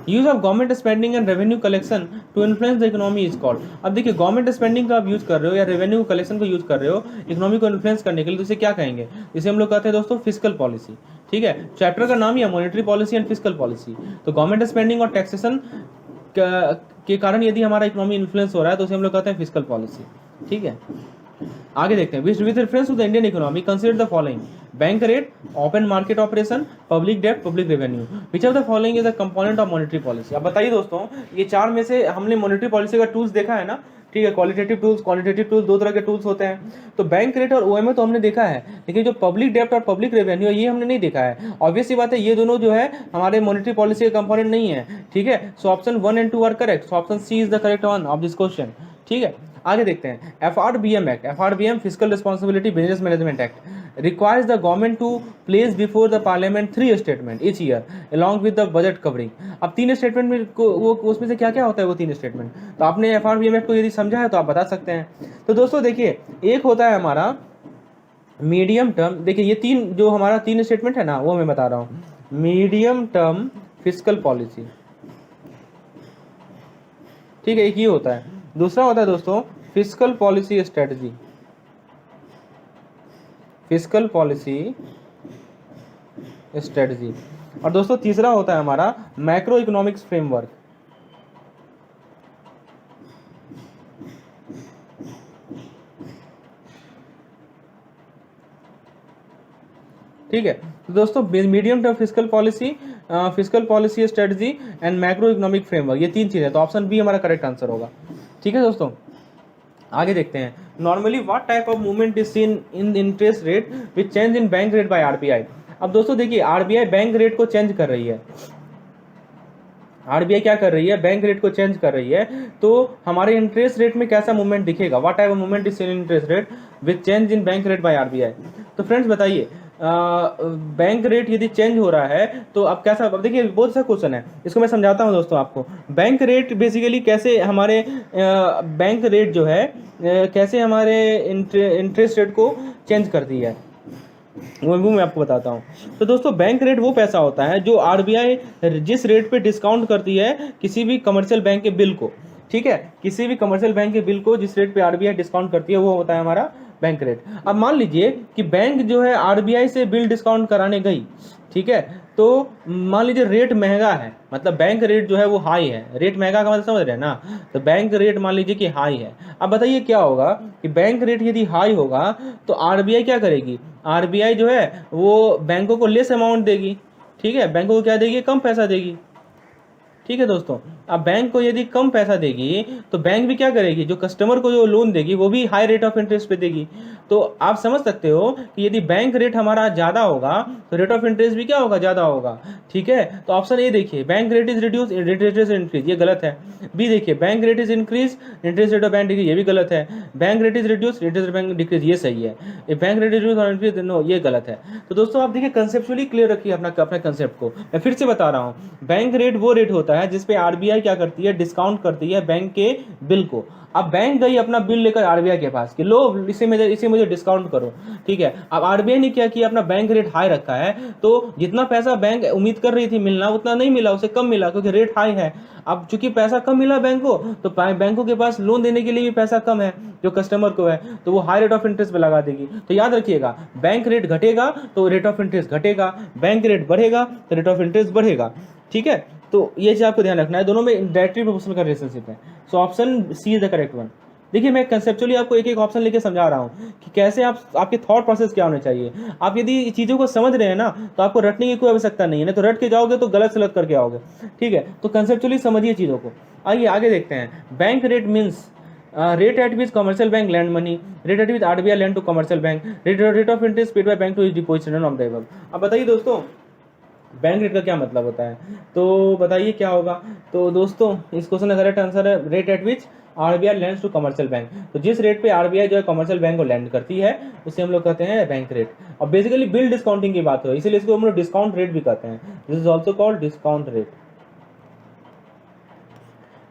Use of government spending and revenue collection to influence the economy is called. अब देखिए गवर्नमेंट स्पेंडिंग का आप यूज कर रहे हो या रेवेन्यू कलेक्शन को यूज कर रहे हो इकोनॉमी को इन्फ्लुएंस करने के लिए, तो इसे क्या कहेंगे? इसे हम लोग कहते हैं दोस्तों फिस्कल पॉलिसी। ठीक है, चैप्टर का नाम ही है monetary policy and fiscal policy. तो गवर्नमेंट स्पेंडिंग और टैक्सेशन के कारण यदि हमारा इकोनॉमी इन्फ्लुएंस हो रहा है तो उसे हम लोग कहते हैं फिस्कल पॉलिसी। ठीक है, आगे देखते हैं। With reference to the Indian economy consider the following: bank rate, open market operation, public debt, public revenue. Which of the following is the component of monetary policy? अब बताइए दोस्तों, ये चार में से हमने मॉनेटरी पॉलिसी का टूल्स देखा है ना? ठीक है, क्वालिटेटिव टूल्स, क्वांटिटेटिव टूल्स, दो तरह के टूल्स होते हैं। तो बैंक रेट और ओएमए तो हमने देखा है, लेकिन जो पब्लिक डेप्ट और पब्लिक रेवेन्यू ये हमने नहीं देखा है। ऑब्वियस सी बात है, ये दोनों जो है हमारे मॉनेटरी पॉलिसी का कंपोनेंट नहीं है। ठीक है, so option 1 and 2 are correct. So option C is the correct one of this question. ठीक है, आगे देखते हैं। FRBM act, FRBM physical responsibility business management act requires the government to place before the parliament 3 statement each year along with the budget covering. अब 3 statement में वो उसमें से क्या क्या होता है वो 3 स्टेटमेंट? तो आपने FRBM एक्ट को यदि समझा है तो आप बता सकते हैं। तो दोस्तों देखिए, एक होता है हमारा मीडियम टर्म, देखिए ये तीन जो हमारा 3 स्टेटमेंट है ना, वो मैं बता रहा हूँ। मीडियम टर्म फिजिकल पॉलिसी, ठीक है, एक ये होता है। दूसरा होता है दोस्तों fiscal policy strategy, fiscal policy strategy. और दोस्तों तीसरा होता है हमारा मैक्रो इकोनॉमिक्स फ्रेमवर्क। ठीक है, तो दोस्तों medium term fiscal policy strategy and macro economic framework, ये 3 चीज़ है। तो ऑप्शन बी हमारा करेक्ट आंसर होगा। ठीक है दोस्तों, आगे देखते हैं। Normally what type of movement is seen in interest rate which change in bank rate by RBI. अब दोस्तों देखिए, आरबीआई बैंक रेट को चेंज कर रही है। आरबीआई क्या कर रही है? बैंक रेट को चेंज कर रही है। तो हमारे इंटरेस्ट रेट में कैसा मूवमेंट दिखेगा? What type of movement is seen in interest rate which change in bank rate by RBI. तो फ्रेंड्स बताइए, बैंक रेट यदि चेंज हो रहा है तो अब कैसा? अब देखिए बहुत सा क्वेश्चन है, इसको मैं समझाता हूं दोस्तों आपको। बैंक रेट बेसिकली कैसे हमारे बैंक रेट जो है कैसे हमारे इंटरेस्ट रेट को चेंज करती है, वो मैं आपको बताता हूँ। तो दोस्तों बैंक रेट वो पैसा होता है जो आरबीआई जिस रेट पे डिस्काउंट करती है किसी भी कमर्शियल बैंक के बिल को। ठीक है, किसी भी कमर्शियल बैंक के बिल को जिस रेट पे आरबीआई डिस्काउंट करती है वो होता है हमारा बैंक रेट। अब मान लीजिए कि बैंक जो है आरबीआई से बिल डिस्काउंट कराने गई, ठीक है, तो मान लीजिए रेट महंगा है, मतलब बैंक रेट जो है वो हाई है। रेट महंगा का मतलब समझ रहे हैं ना? तो बैंक रेट मान लीजिए कि हाई है। अब बताइए क्या होगा कि बैंक रेट यदि हाई होगा तो आरबीआई क्या करेगी? आरबीआई जो है वो बैंकों को लेस अमाउंट देगी। ठीक है, बैंकों को क्या देगी? कम पैसा देगी। ठीक है दोस्तों, अब बैंक को यदि कम पैसा देगी तो बैंक भी क्या करेगी? जो कस्टमर को जो लोन देगी वो भी हाई रेट ऑफ इंटरेस्ट पे देगी। तो आप समझ सकते हो कि यदि बैंक रेट हमारा ज़्यादा होगा तो रेट ऑफ इंटरेस्ट भी क्या होगा? ज़्यादा होगा। ठीक है, तो ऑप्शन ए देखिए, bank rate is reduce interest rate increase, ये गलत है। बी देखिए, bank rate is increase interest rate of bank decrease, ये भी गलत है। Bank rate is reduce interest rate bank decrease, ये सही है। बैंक रेट रिड्यूस और इंक्रीज, नो, ये गलत है। तो दोस्तों आप देखिए कंसेप्चुअली क्लियर रखिए अपना कंसेप्ट को। मैं फिर से बता रहा हूँ, बैंक रेट वो रेट होता है जिसपे आरबीआई क्या करती है? डिस्काउंट करती है बैंक के बिल को। अब बैंक गई अपना बिल लेकर आरबीआई के पास कि लो इसे मुझे डिस्काउंट करो। ठीक है, अब आरबीआई ने क्या किया? अपना बैंक रेट हाई रखा है, तो जितना पैसा बैंक उम्मीद कर रही थी मिलना उतना नहीं मिला, उसे कम मिला क्योंकि रेट हाई है। अब चूंकि पैसा कम मिला बैंक को, तो बैंकों के पास लोन देने के लिए भी पैसा कम है जो कस्टमर को है, तो वो हाई रेट ऑफ इंटरेस्ट पे लगा देगी। तो याद रखिएगा, बैंक रेट घटेगा तो रेट ऑफ इंटरेस्ट घटेगा, बैंक रेट बढ़ेगा तो रेट ऑफ इंटरेस्ट बढ़ेगा। ठीक है, तो ये चीज आपको ध्यान रखना है, दोनों में डायरेक्टली प्रोपोर्शनल का रिलेशनशिप है। So option C is the correct one. देखिए मैं कंसेप्चुअली आपको एक एक ऑप्शन लेके समझा रहा हूँ कि कैसे आपके थॉट प्रोसेस क्या होने चाहिए। आप यदि चीज़ों को समझ रहे हैं ना तो आपको रटने की कोई आवश्यकता नहीं है, नहीं तो रट के जाओगे तो गलत सलत करके आओगे। ठीक है, तो कंसेप्चुअली समझिए चीज़ों को। आइए आगे देखते हैं। Bank rate means rate at which commercial bank lend money, rate at which RBI lend to commercial bank, rate of interest paid by bank to deposit of the above. अब बताइए दोस्तों बैंक रेट का क्या मतलब होता है, तो बताइए क्या होगा। तो दोस्तों इस क्वेश्चन का करेक्ट आंसर है rate at which RBI lends to commercial bank. तो जिस रेट पे आरबीआई जो है कमर्शियल बैंक को लैंड करती है उसे हम लोग कहते हैं बैंक रेट। और बेसिकली बिल डिस्काउंटिंग की बात हो, इसीलिए इसको हम लोग डिस्काउंट रेट भी कहते हैं। This is also called discount rate.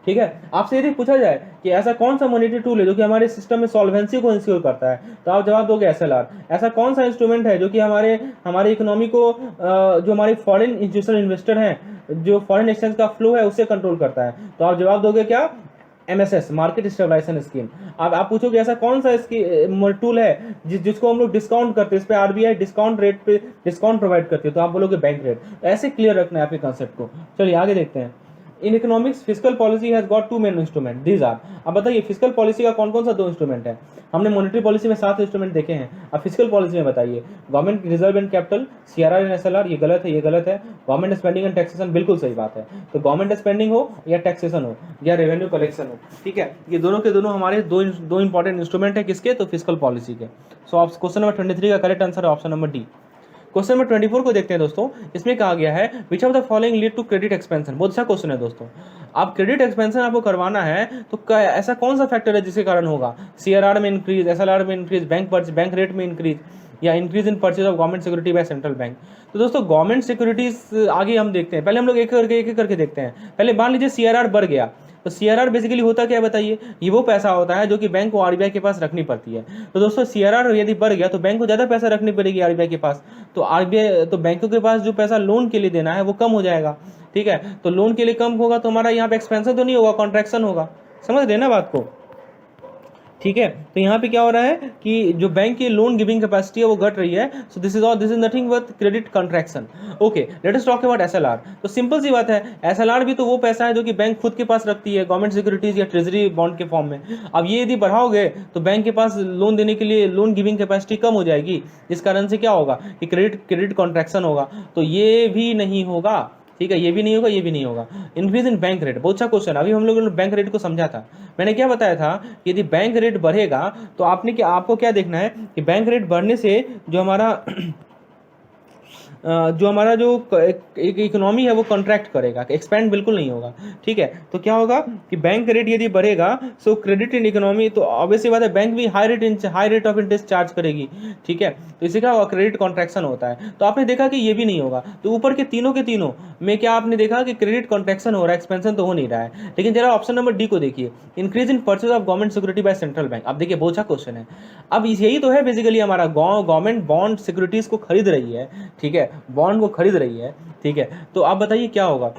ठीक है। आपसे यदि पूछा जाए कि ऐसा कौन सा मॉनेटरी टूल है जो कि हमारे सिस्टम में सॉल्वेंसी को इंश्योर करता है, तो आप जवाब दोगे एसएलआर। ऐसा कौन सा इंस्ट्रूमेंट है जो कि हमारे इकोनॉमी को जो हमारे फॉरेन इंस्टीट्यूशनल इन्वेस्टर हैं, जो फॉरेन एक्सचेंज का फ्लो है उससे कंट्रोल करता है, तो आप जवाब दोगे क्या, एमएसएस, मार्केट स्टेबलाइजेशन स्कीम। अब आप पूछोगे ऐसा कौन सा इसकी टूल है जिसको हम लोग डिस्काउंट करते हैं, इस पे आरबीआई डिस्काउंट रेट पे डिस्काउंट प्रोवाइड करती है, तो आप बोलोगे बैंक रेट। ऐसे क्लियर रखना है आपके कंसेप्ट को। चलिए आगे देखते हैं। In economics physical policy has got two main instrument, these are. अब बताइए फिजिकल पॉलिसी का कौन कौन सा 2 इंस्ट्रूमेंट है। हमने मॉनेटरी पॉलिसी में 7 इंस्ट्रूमेंट देखे हैं, अब फिजिकल पॉलिसी में बताइए। Government reserve and capital, CRR and SLR, ये गलत है, ये गलत है। गवर्नमेंट स्पेंडिंग एंड टैक्सेशन, बिल्कुल सही बात है। तो गवर्नमेंट स्पेंडिंग हो या टैक्सेशन हो या रेवेन्यू कलेक्शन हो, ठीक है, ये दोनों के दोनों हमारे दो इंपॉर्टेंट इंस्ट्रूमेंट है, किसके, तो फिजिकल पॉलिसी के। सो आप क्वेश्चन नंबर 23 का करेक्ट आंसर है option number D. Question number 24 को देखते हैं दोस्तों। इसमें कहा गया है which of the following lead to credit expansion. बहुत अच्छा क्वेश्चन है दोस्तों। आप क्रेडिट एक्सपेंशन आपको करवाना है तो ऐसा कौन सा फैक्टर है जिसके कारण होगा, सीआरआर में इंक्रीज, एसएलआर में इंक्रीज, बैंक रेट में इंक्रीज, या increase in purchase of government security by central bank. तो दोस्तों गवर्नमेंट सिक्योरिटीज आगे हम देखते हैं, पहले हम लोग एक एक करके देखते हैं। पहले मान लीजिए सीआरआर बढ़ गया, तो सीआरआर बेसिकली होता क्या है बताइए, ये वो पैसा होता है जो कि बैंक को आरबीआई के पास रखनी पड़ती है। तो दोस्तों सीआरआर यदि बढ़ गया तो बैंक को ज़्यादा पैसा रखनी पड़ेगी आरबीआई के पास, तो आरबीआई तो बैंकों के पास जो पैसा लोन के लिए देना है वो कम हो जाएगा, ठीक है। तो लोन के लिए कम होगा तो हमारा यहाँ पे एक्सपेंशन तो नहीं होगा, कॉन्ट्रैक्शन होगा। समझ रहे ना बात को, ठीक है। तो यहाँ पे क्या हो रहा है कि जो बैंक की लोन गिविंग कैपेसिटी है वो घट रही है। So this is nothing but credit contraction. Okay, let us talk about SLR. तो सिंपल सी बात है, एसएलआर भी तो वो पैसा है जो कि बैंक खुद के पास रखती है गवर्नमेंट सिक्योरिटीज या ट्रेजरी बॉन्ड के फॉर्म में। अब ये यदि बढ़ाओगे तो बैंक के पास लोन देने के लिए लोन गिविंग कैपेसिटी कम हो जाएगी, इस कारण से क्या होगा कि क्रेडिट कॉन्ट्रैक्शन होगा। तो ये भी नहीं होगा, ठीक है, ये भी नहीं होगा, ये भी नहीं होगा। इंक्रीज इन बैंक रेट, बहुत अच्छा क्वेश्चन। अभी हम लोगों ने बैंक रेट को समझा था, मैंने क्या बताया था कि यदि बैंक रेट बढ़ेगा तो आपको क्या देखना है कि बैंक रेट बढ़ने से जो हमारा जो एक इकोनॉमी है वो कॉन्ट्रैक्ट करेगा, एक्सपेंड बिल्कुल नहीं होगा, ठीक है। तो क्या होगा कि बैंक रेट यदि बढ़ेगा सो क्रेडिट इन इकोनॉमी, तो ऑब्वियसली बात है बैंक भी high rate of interest charge करेगी, ठीक है। तो इससे क्या होगा, क्रेडिट कॉन्ट्रैक्शन होता है। तो आपने देखा कि ये भी नहीं होगा। तो ऊपर के तीनों में क्या आपने देखा कि क्रेडिट कॉन्ट्रैक्शन हो रहा है, एक्सपेंशन तो हो नहीं रहा है। लेकिन जरा ऑप्शन नंबर डी को देखिए, increase in purchase of government security by central bank. अब देखिए बहुत अच्छा क्वेश्चन है। अब यही तो है बेसिकली हमारा, गवर्नमेंट बॉन्ड सिक्योरिटीज को खरीद रही है, ठीक है, बॉन्ड को खरीद रही है, ठीक है। तो आप बताइए क्या होगा,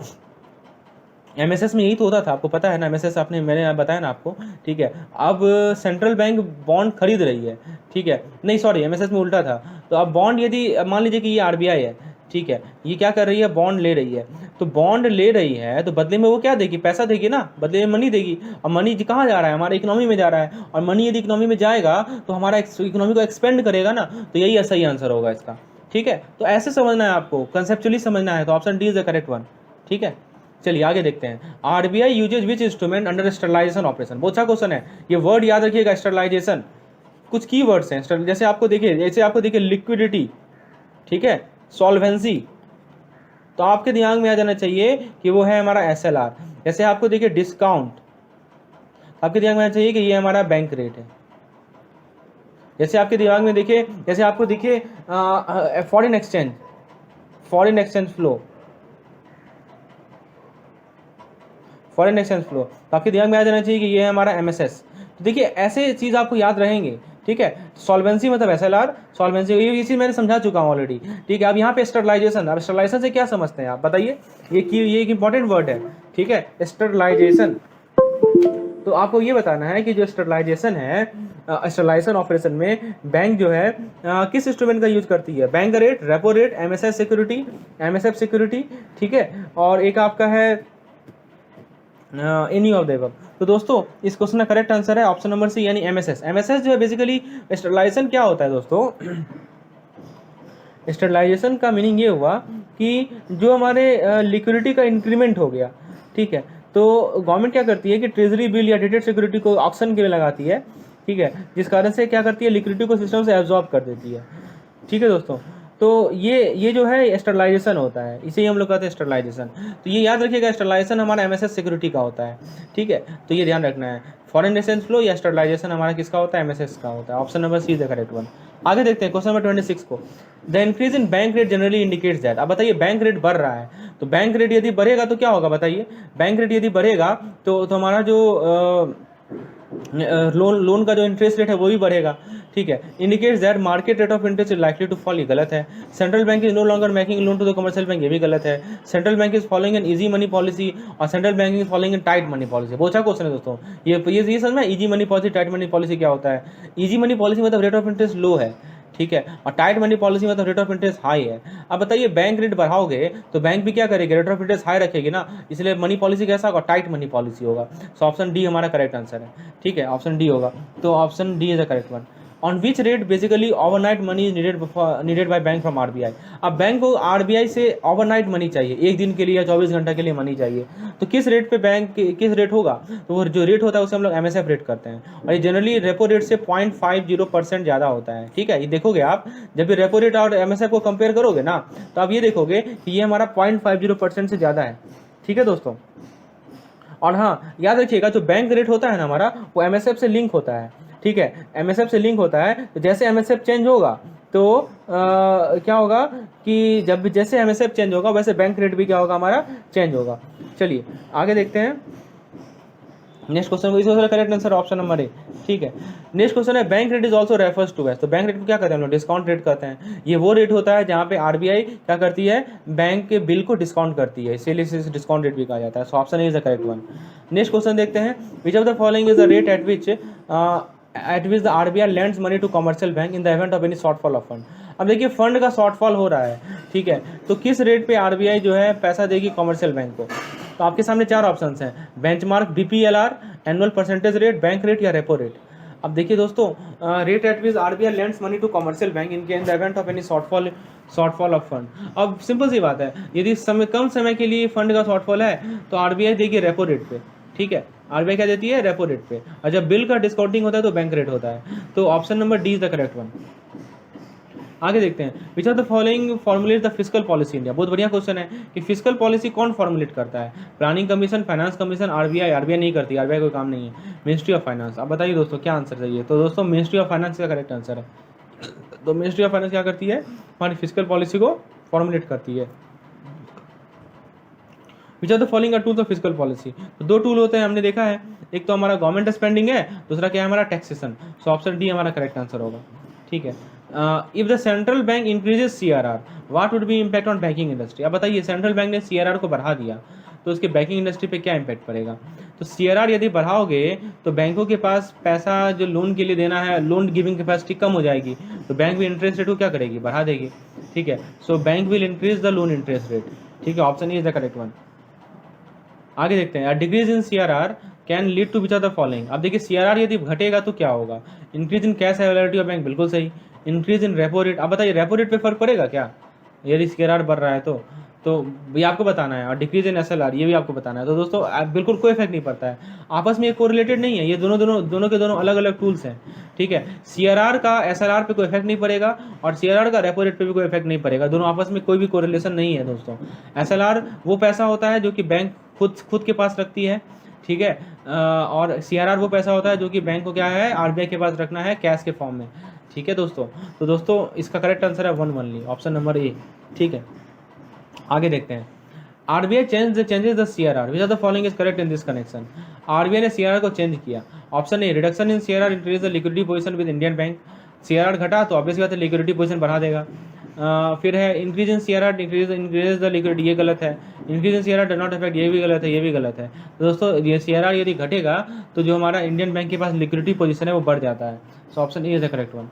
एमएसएस में यही तो होता था, आपको पता है ना, एमएसएस मैंने बताया ना आपको, ठीक है। अब सेंट्रल बैंक बॉन्ड खरीद रही है, ठीक है, नहीं सॉरी एमएसएस में उल्टा था। तो अब बॉन्ड यदि मान लीजिए कि ये आरबीआई है, ठीक है, ये क्या कर रही है, बॉन्ड ले रही है। तो बॉन्ड ले रही है तो बदले में वो क्या देगी, पैसा देगी ना, बदले में मनी देगी। और मनी कहाँ जा रहा है, हमारे इकोनॉमी में जा रहा है। और मनी यदि इकोनॉमी में जाएगा तो हमारा इकोनॉमी को एक्सपेंड करेगा ना, तो यही सही आंसर होगा इसका, ठीक है। तो ऐसे समझना है आपको, कंसेप्चुअली समझना है, तो option D is the correct one, ठीक है। चलिए आगे देखते हैं। RBI uses which instrument under sterilization operation, बहुत अच्छा क्वेश्चन है। ये वर्ड याद रखिएगा, स्टरलाइजेशन, कुछ की वर्ड्स हैं। जैसे आपको देखिए लिक्विडिटी, ठीक है, सॉल्वेंसी, तो आपके दिमाग में आ जाना चाहिए कि वो है हमारा एसएलआर। जैसे आपको देखिए डिस्काउंट, आपके दिमाग में आना चाहिए कि ये हमारा बैंक रेट है। जैसे आपके दिमाग में देखिए, जैसे आपको देखिए फॉरेन एक्सचेंज फ्लो, तो आपके दिमाग में आ जाना चाहिए कि ये है हमारा एमएसएस। तो देखिए ऐसे चीज़ आपको याद रहेंगे, ठीक है। सॉल्वेंसी मतलब एसएलआर, सॉल्वेंसी ये चीज़ मैंने समझा चुका हूँ ऑलरेडी, ठीक है। अब यहाँ पे स्टरलाइजेशन, अब स्टरलाइजेशन से क्या समझते हैं आप बताइए, ये एक इंपॉर्टेंट वर्ड है, ठीक है, स्टरलाइजेशन। तो आपको ये बताना है कि जो स्टरलाइजेशन है, स्टरलाइजेशन ऑपरेशन में बैंक जो है किस इंस्ट्रूमेंट का यूज करती है, bank rate, repo rate, MSF security, ठीक है, और एक आपका है एनी ऑफ द अबव। तो दोस्तों इस क्वेश्चन का करेक्ट आंसर है ऑप्शन नंबर सी, यानी एमएसएस जो है बेसिकली स्टरलाइजेशन क्या होता है दोस्तों। स्टरलाइजेशन का मीनिंग ये हुआ कि जो हमारे लिक्विडिटी का इंक्रीमेंट हो गया, ठीक है, तो गवर्नमेंट क्या करती है कि ट्रेजरी बिल या डेटेड सिक्योरिटी को ऑक्शन के लिए लगाती है, ठीक है, जिस कारण से क्या करती है, लिक्विडिटी को सिस्टम से एब्जॉर्ब कर देती है, ठीक है दोस्तों। तो ये जो है स्टरलाइजेशन होता है, इसे ही हम लोग कहते हैं स्टरलाइजेशन। तो ये याद रखिएगा, स्टरलाइजेशन हमारा एमएसएस सिक्योरिटी का होता है, ठीक है। तो ये ध्यान रखना है, फॉरेन एक्सचेंज फ्लो या स्टरलाइजेशन हमारा किसका होता है, एमएसएस का होता है। Option number C is the correct one. आगे देखते हैं क्वेश्चन नंबर 26 को। The increase in bank rate generally indicates that. अब बताइए बैंक रेट बढ़ रहा है, तो बैंक रेट यदि बढ़ेगा तो क्या होगा बताइए। बैंक रेट यदि बढ़ेगा तो हमारा जो लोन का जो इंटरेस्ट रेट है वो भी बढ़ेगा, ठीक है। Indicates that market rate of interest is likely to fall, ये गलत है। Central bank is no longer making loan to the commercial bank, ये भी गलत है। Central bank is following an easy money policy और central bank is following an tight money policy. बहुत अच्छा क्वेश्चन है दोस्तों, ये समझ में easy money policy tight money policy क्या होता है। इजी मनी पॉलिसी मतलब रेट ऑफ इंटरेस्ट लो है, ठीक है, और टाइट मनी पॉलिसी मतलब रेट ऑफ इंटरेस्ट हाई है। अब बताइए बैंक रेट बढ़ाओगे तो बैंक भी क्या करेगी, रेट ऑफ इंटरेस्ट हाई रखेगी ना, इसलिए मनी पॉलिसी कैसा होगा, टाइट मनी पॉलिसी होगा। सो ऑप्शन डी हमारा करेक्ट आंसर है, ठीक है, ऑप्शन डी होगा। तो option D is the correct one. On which rate basically overnight money is needed bye bank from RBI. अब बैंक को आरबीआई से ओवरनाइट मनी चाहिए, एक दिन के लिए या 24 घंटा के लिए मनी चाहिए, तो किस रेट पे बैंक किस रेट होगा, तो वो जो रेट होता है उसे हम लोग एमएसएफ रेट करते हैं, और ये जनरली रेपो रेट से 0.50% ज़्यादा होता है, ठीक है। ये देखोगे आप जब भी रेपो रेट और एमएसएफ को कंपेयर करोगे ना, तो आप ये देखोगे कि ये हमारा 0.50% से ज़्यादा है, ठीक है दोस्तों। और हाँ याद रखिएगा जो बैंक रेट होता है ना हमारा, वो एमएसएफ से लिंक होता है, ठीक है, एमएसएफ से लिंक होता है। तो जैसे एमएसएफ चेंज होगा तो क्या होगा कि जब भी जैसे एमएसएफ चेंज होगा वैसे बैंक रेट भी क्या होगा हमारा चेंज होगा। चलिए आगे देखते हैं नेक्स्ट क्वेश्चन को, इसका correct answer option number A, ठीक है। नेक्स्ट क्वेश्चन है bank rate is also refers to as. तो बैंक रेट को क्या करते हैं हम लोग, डिस्काउंट रेट करते हैं। ये वो रेट होता है जहाँ पे आरबीआई क्या करती है, बैंक के बिल को डिस्काउंट करती है, इसीलिए इसे डिस्काउंट रेट भी कहा जाता है। So option A is the correct one. Next question देखते हैं, which of the following is the rate at which the RBI lends money to commercial bank in the event of any shortfall of fund. अब देखिए fund का shortfall हो रहा है, ठीक है, तो किस रेट पे आरबीआई जो है पैसा देगी कमर्शियल बैंक को। तो आपके सामने चार ऑप्शंस हैं, benchmark, BPLR, annual percentage rate, bank rate या रेपो रेट। अब देखिए दोस्तों rate at which RBI lends money to commercial bank in the event of any shortfall of fund. अब सिंपल सी बात है, यदि कम समय के लिए फंड का शॉर्टफॉल है तो आरबीआई देगी रेपो रेट पे, ठीक है, आरबीआई क्या देती है, रेपो रेट पे, और जब बिल का डिस्काउंटिंग होता है तो बैंक रेट होता है। तो option number D is the correct one. आगे देखते हैं, which are the following formulate the fiscal policy India. बहुत बढ़िया क्वेश्चन है कि फिस्कल पॉलिसी कौन फॉर्मुलेट करता है, planning commission, finance commission, RBI. RBI नहीं करती, आरबीआई कोई काम नहीं है, मिनिस्ट्री ऑफ फाइनेंस। अब बताइए दोस्तों क्या आंसर चाहिए, तो दोस्तों मिनिस्ट्री ऑफ फाइनेंस का करेक्ट आंसर है। तो मिनिस्ट्री ऑफ फाइनेंस क्या करती है, हमारी फिस्कल पॉलिसी को फॉर्मुलेट करती है। Which are the following are tools of fiscal policy. तो दो टूल होते हैं हमने देखा है, एक तो हमारा गवर्नमेंट स्पेंडिंग है, दूसरा क्या है हमारा टैक्सेशन। सो ऑप्शन डी हमारा करेक्ट आंसर होगा, ठीक है। If the central bank increases CRR what would be impact on banking industry. अब बताइए सेंट्रल बैंक ने सीआरआर को बढ़ा दिया तो उसके बैंकिंग इंडस्ट्री पे क्या इम्पैक्ट पड़ेगा। तो सीआरआर यदि बढ़ाओगे तो बैंकों के पास पैसा जो लोन के लिए देना है, लोन गिविंग कैपेसिटी कम हो जाएगी, तो बैंक भी इंटरेस्ट रेट को क्या करेगी, बढ़ा देगी, ठीक है। So bank will increase the loan interest rate, ठीक है, option is the correct one. आगे देखते हैं, decrease in CRR can lead to which are the following. अब देखिए सीआरआर यदि घटेगा तो क्या होगा, increase in cash availability of bank, बिल्कुल सही। इंक्रीज इन रेपो रेट, अब बताइए रेपो रेट पे फर्क पड़ेगा क्या यदि सीआरआर बढ़ रहा है तो ये आपको बताना है, और डिक्रीज इन एसएलआर ये भी आपको बताना है। तो दोस्तों बिल्कुल कोई इफेक्ट नहीं पड़ता है, आपस में ये कोरिलेटेड नहीं है, ये दोनों के दोनों अलग अलग टूल्स हैं, ठीक है। सीआरआर का एसएलआर पे कोई इफेक्ट नहीं पड़ेगा और सीआरआर का रेपो रेट पे भी कोई इफेक्ट नहीं पड़ेगा, दोनों आपस में कोई भी कोरिलेशन नहीं है दोस्तों। एसएलआर वो पैसा होता है जो कि बैंक खुद के पास रखती है, ठीक है, और सीआरआर वो पैसा होता है जो कि बैंक को क्या है, आरबीआई के पास रखना है कैश के फॉर्म में, ठीक है दोस्तों। तो दोस्तों इसका करेक्ट आंसर है 1 ओनली, ऑप्शन नंबर ए, ठीक है। आगे देखते हैं, RBI changes the CRR which are the following is correct in this connection. RBI ने सीआरआर को चेंज किया, option A reduction in CRR increase the liquidity position with Indian bank. CRR घटा तो ऑब्वियसली बात है लिक्विडिटी पोजीशन बढ़ा देगा। फिर है increase in CRR increase the liquidity, ये गलत है। Increase in CRR does not affect, ये भी गलत है, ये भी गलत है। तो दोस्तों ये सीआरआर यदि घटेगा तो जो हमारा इंडियन बैंक के पास लिक्विडिटी पोजीशन है वो बढ़ जाता है। So option A is the correct one.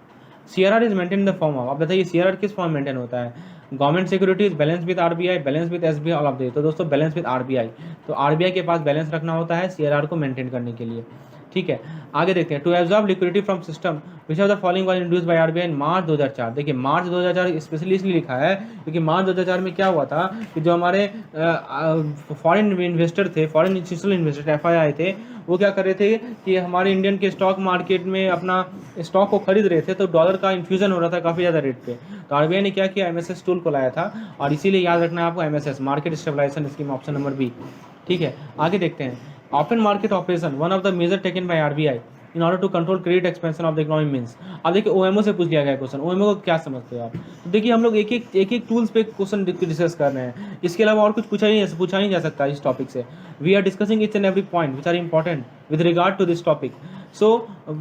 CRR is maintain the form of, अब बताइए सीआरआर किस फॉर्म मेंटेन होता है, government securities, balance with RBI, balance with SBI, all of the. तो दोस्तों बैलेंस विद आरबीआई, तो आरबीआई के पास balance रखना होता है सीआरआर को मेंटेन करने के लिए, ठीक है। आगे देखते हैं, to absorb liquidity from system which of the following was introduced by RBI in March 2004। देखिए मार्च 2004 स्पेशली इसलिए लिखा है क्योंकि मार्च 2004 में क्या हुआ था कि जो हमारे फॉरेन इन्वेस्टर थे, फॉरेन इंस्टीट्यूशनल इन्वेस्टर एफआईआई थे, वो क्या कर रहे थे कि हमारे इंडियन के स्टॉक मार्केट में अपना स्टॉक को खरीद रहे थे, तो डॉलर का इन्फ्यूजन हो रहा था काफ़ी ज़्यादा रेट पे। तो आरबीआई ने क्या किया, एमएसएस टूल को लाया था, और इसीलिए याद रखना है आपको MSS, market stabilization scheme, option number B, ठीक है। आगे देखते हैं, open market operation one of the measure taken by RBI in order to control credit expansion of the economy means. अब देखिए ओएमओ से पूछ लिया गया क्वेश्चन, ओएमओ को क्या समझते हो आप? तो देखिए हम लोग एक एक टूल्स पे क्वेश्चन डिस्कस कर रहे हैं, इसके अलावा और कुछ पूछा नहीं जा सकता इस टॉपिक से। We are discussing each and every point which are important with regard to this topic. So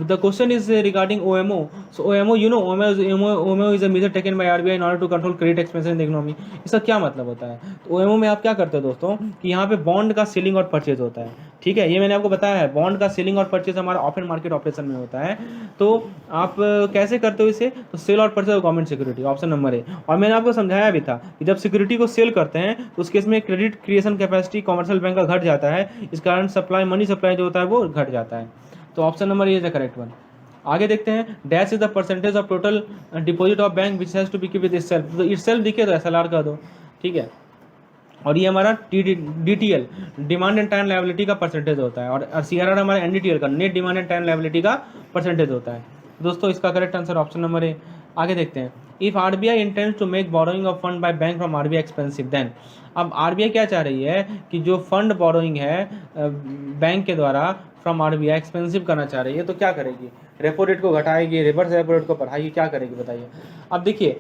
the question is regarding OMO. So OMO, you know, OMO is a measure taken by RBI in order to control credit expansion in the economy. इसका क्या मतलब होता है? तो OMO में आप क्या करते हो दोस्तों कि यहाँ पे बॉन्ड का सेलिंग और परचेज होता है, ठीक है, ये मैंने आपको बताया है। बॉन्ड का सेलिंग और परचेज हमारा ओपन मार्केट ऑपरेशन में होता है। तो आप कैसे करते हो इसे? तो सेल और purchase government security, option number ए। और मैंने आपको समझाया भी था कि जब सिक्योरिटी को सेल करते हैं तो उस केस में credit creation capacity commercial bank का घट जाता है, इस कारण सप्लाई मनी सप्लाई जो होता है वो घट जाता है। तो option number A is the correct one. आगे देखते हैं, dash is the percentage of total deposit of bank which has to be keep with itself. तो इटसेल्फ दिखे तो एसएलआर कर दो, ठीक है। और ये हमारा DTL demand and time liability का परसेंटेज होता है, और सीआरआर हमारा एनडीटीएल का net demand and time liability का परसेंटेज होता है। दोस्तों इसका correct answer option number A. आगे देखते हैं, if RBI intends to make borrowing of fund by bank from RBI expensive then. अब आरबीआई क्या चाह रही है कि जो फंड बोरोइंग है बैंक के द्वारा फ्रॉम आरबीआई एक्सपेंसिव करना चाह रही है, तो क्या करेगी? रेपो रेट को घटाएगी, रिवर्स रेपो रेट को बढ़ाएगी, क्या करेगी बताइए? अब देखिए,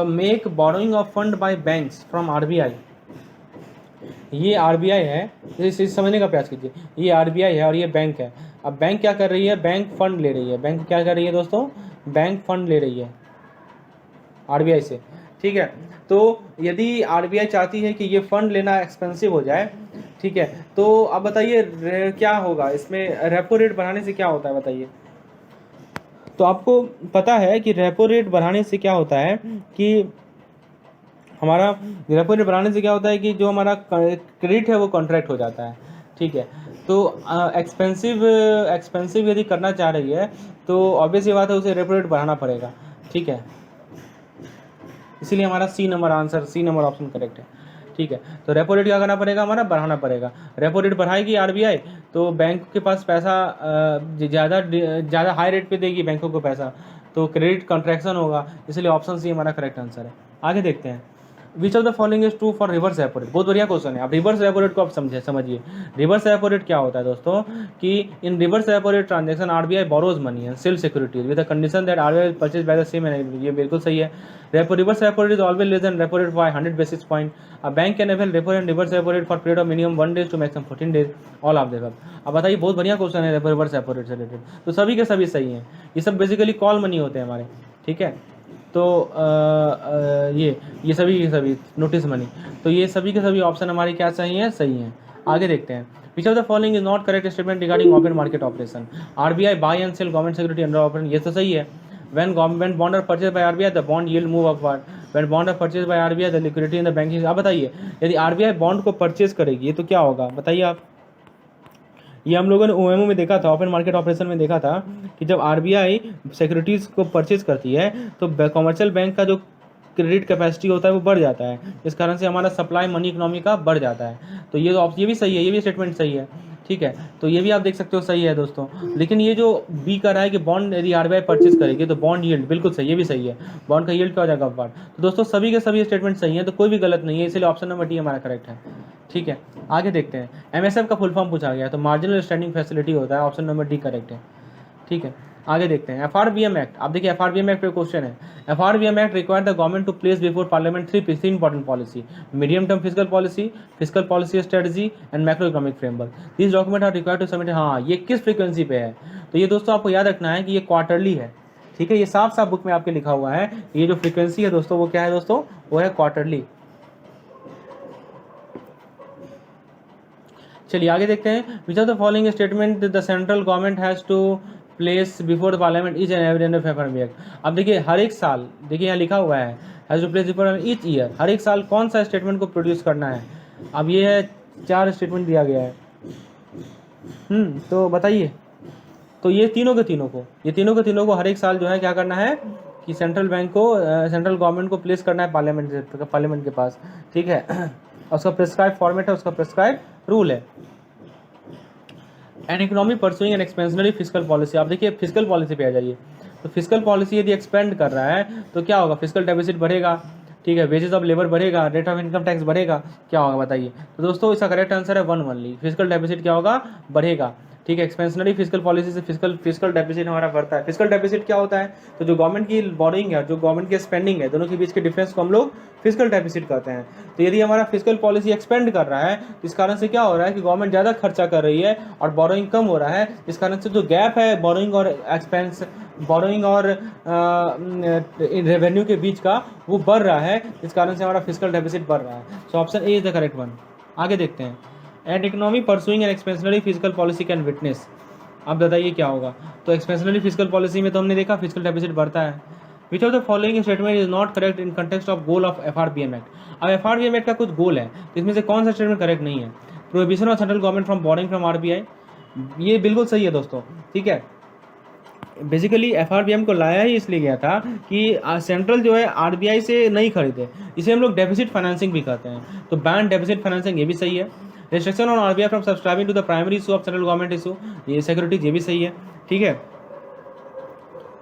make borrowing of fund bye banks from RBI, ये आरबीआई है, इसे समझने का प्रयास कीजिए। ये आरबीआई है और ये बैंक है। अब बैंक क्या कर रही है? बैंक फंड ले रही है। बैंक क्या कर रही है दोस्तों? बैंक फंड ले रही है आरबीआई से, ठीक है। तो यदि आरबीआई चाहती है कि ये फंड लेना एक्सपेंसिव हो जाए, ठीक है, तो अब बताइए क्या होगा इसमें? रेपो रेट बढ़ाने से क्या होता है बताइए? तो आपको पता है कि रेपो रेट बढ़ाने से क्या होता है कि हमारा रेपो रेट बढ़ाने से क्या होता है कि जो हमारा क्रेडिट है वो कॉन्ट्रैक्ट हो जाता है, ठीक है। तो एक्सपेंसिव यदि करना चाह रही है तो ऑब्वियस ये बात है, उसे रेपो रेट बढ़ाना पड़ेगा, ठीक है। इसीलिए हमारा C number answer, C number option correct है, ठीक है। तो रेपो रेट क्या करना पड़ेगा? हमारा बढ़ाना पड़ेगा। रेपो रेट बढ़ाएगी आरबीआई तो बैंक के पास पैसा ज़्यादा हाई रेट पे देगी बैंकों को पैसा, तो क्रेडिट कॉन्ट्रैक्शन होगा, इसलिए ऑप्शन सी हमारा करेक्ट आंसर है। आगे देखते हैं, which of the following is true for reverse repo rate. बहुत बढ़िया क्वेश्चन है। अब रिवर्स रेपो रेट को आप समझिए। रिवर्स रेपो रेट क्या होता है दोस्तों कि in reverse repo rate transaction RBI borrows money and sell securities with the condition that RBI will purchase by the same enable. ये बिल्कुल सही है। Reverse repo rate is always less than repo rate by 100 basis point. A bank can avail repo and reverse repo rate for period of minimum 1 days to maximum 14 days, all of the above. अब बताइए, बहुत बढ़िया question है reverse repo rate से related. तो सभी के सभी सही हैं। ये सब बेसिकली कॉल मनी होते हैं हमारे, ठीक है। तो ये सभी के सभी नोटिस मनी, तो ये सभी के सभी ऑप्शन हमारे क्या सही हैं? सही हैं। आगे देखते हैं, which of the following is not correct statement regarding open market operation. RBI buy and sell government security under operation, ये तो सही है। when bond are purchased by RBI the bond yield move upward, when bond are purchased by RBI the liquidity in the bank is। अब बताइए, यदि RBI bond को purchase करेगी ये तो क्या होगा बताइए आप? ये हम लोगों ने ओएमओ में देखा था, ओपन मार्केट ऑपरेशन में देखा था कि जब आरबीआई सिक्योरिटीज़ को परचेज करती है तो कमर्शियल बैंक का जो क्रेडिट कैपेसिटी होता है वो बढ़ जाता है, इस कारण से हमारा सप्लाई मनी इकोनॉमी का बढ़ जाता है। तो ये भी सही है, ये भी स्टेटमेंट सही है, ठीक है। तो ये भी आप देख सकते हो सही है दोस्तों। लेकिन ये जो बी कर रहा है कि बॉन्ड यदि आरबीआई परचेज करेगी तो बॉन्ड यील्ड, बिल्कुल सही, ये भी सही है। बॉन्ड का यील्ड क्या हो जाएगा? अपवार्ड। तो दोस्तों सभी के सभी स्टेटमेंट सही है, तो कोई भी गलत नहीं है, इसलिए ऑप्शन नंबर डी हमारा करेक्ट है, ठीक है। आगे देखते हैं, एमएसएफ का फुल फॉर्म पूछा गया, तो मार्जिनल स्टैंडिंग फैसिलिटी होता है, ऑप्शन नंबर डी करेक्ट है, ठीक है। आगे देखते हैं, एफआरबीएम एक्ट। आप देखिए एफआरबीएम एक्ट पे क्वेश्चन है। FRBM act require the government to place before parliament three important policy: medium term fiscal policy strategy and macro economic framework. This document are required to submit. हाँ, ये किस frequency पे है? तो ये दोस्तों आपको याद रखना है कि ये क्वार्टरली है, ठीक है। ये साफ साफ बुक में आपके लिखा हुआ है। ये जो फ्रीक्वेंसी है दोस्तों वो क्या है दोस्तों? वो है क्वार्टरली। चलिए आगे देखते हैं, which of the following statement the central government has to place before the parliament each and every of FRBM act. अब देखिए हर एक साल, देखिए यहाँ लिखा हुआ है has to place before each year, हर एक साल कौन सा स्टेटमेंट को प्रोड्यूस करना है। अब ये है 4 स्टेटमेंट दिया गया है, तो बताइए। तो ये तीनों के तीनों को हर एक साल जो है क्या करना है कि सेंट्रल गवर्नमेंट को प्लेस करना है पार्लियामेंट के पास, ठीक है। उसका प्रिस्क्राइब फॉर्मेट है, उसका प्रिस्क्राइब रूल है। And economy pursuing an expansionary fiscal policy. आप देखिए फिजिकल पॉलिसी पे आ जाइए। तो फिजिकल पॉलिसी यदि एक्सपेंड कर रहा है तो क्या होगा? फिजिकल डेफिसिट बढ़ेगा, ठीक है। वेजेस ऑफ लेबर बढ़ेगा, रेट ऑफ इनकम टैक्स बढ़ेगा, क्या होगा बताइए? तो दोस्तों इसका करेक्ट आंसर है 1 ओनली। फिजिकल डेफिसिट क्या होगा? बढ़ेगा। ठीक है। एक्सपेंशनरी फिजिकल पॉलिसी से फिजिकल डेफिसिट हमारा बढ़ता है। फिजिकल डेफिसिट क्या होता है? तो जो गवर्नमेंट की बोरिंग है, जो गवर्नमेंट की स्पेंडिंग है, दोनों के बीच के डिफरेंस को हम लोग फिजिकल डेफिसिट कहते हैं। तो यदि हमारा फिजिकल पॉलिसी एक्सपेंड कर रहा है, तो इस कारण से क्या हो रहा है कि गवर्नमेंट ज़्यादा खर्चा कर रही है और बोरोइंग कम हो रहा है। इस कारण से जो गैप है बोरोइंग और रेवेन्यू के बीच का, वो बढ़ रहा है। इस कारण से हमारा फिजिकल डेफिसिट बढ़ रहा है। So option A is the correct one. आगे देखते हैं। And economy pursuing an expansionary fiscal policy can witness. आप बताइए क्या होगा? तो एक्सपेंशनरी फिजिकल पॉलिसी में तो हमने देखा फिजिकल डेफिसिट बढ़ता है। Which of the following statement is not correct in context of goal of FRBM act. अब FRBM एक्ट का कुछ गोल है, तो इसमें से कौन सा स्टेटमेंट करेक्ट नहीं है? Prohibition of central government from boring from RBI, ये बिल्कुल सही है दोस्तों। ठीक है, बेसिकली FRBM को लाया ही इसलिए गया था कि सेंट्रल जो है RBI से नहीं खरीदे, इसे हम लोग डेफिसिट फाइनेंसिंग भी कहते हैं। तो बैन डेफिसिट फाइनेंसिंग, ये भी सही है। Restriction on RBI from subscribing to the primary issue of central government issue, ये सिक्योरिटीज, ये भी सही है। ठीक है,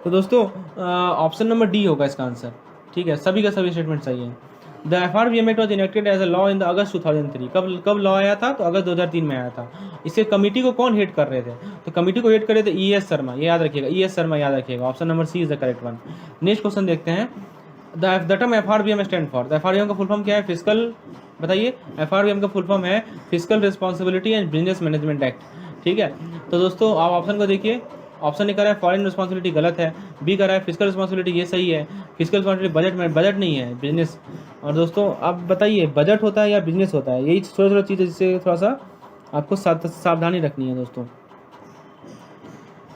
तो दोस्तों ऑप्शन नंबर डी होगा इसका आंसर। ठीक है, सभी का सभी स्टेटमेंट सही है। The FRBM act was enacted as a law in the August 2003। कब लॉ आया था? तो अगस्त 2003 में आया था। इसके कमिटी को कौन हेड कर रहे थे? तो कमिटी को हेड कर रहे थे ES शर्मा, ये याद रखिएगा, ES शर्मा याद रखिएगा। Option number C is the correct one. Next question देखते हैं। The term FRBM stand for, the FRBM का फुल फॉर्म क्या है? फिजिकल, बताइए। FRBM का फुल फॉर्म है fiscal responsibility and business management act. ठीक है, तो दोस्तों आप ऑप्शन को देखिए। ऑप्शन ए कर रहा है फॉरेन रिस्पॉन्सिबिलिटी, गलत है। बी कर रहा है फिजिकल रिस्पॉन्सिबिलिटी, ये सही है। फिजिकल रिस्पॉन्सिबिलिटी बजट में, बजट नहीं है, बिजनेस। और दोस्तों आप बताइए बजट होता है या बिजनेस होता है? यही थोड़ा थोड़ा चीज़ है जिससे थोड़ा सा आपको सावधानी रखनी है दोस्तों।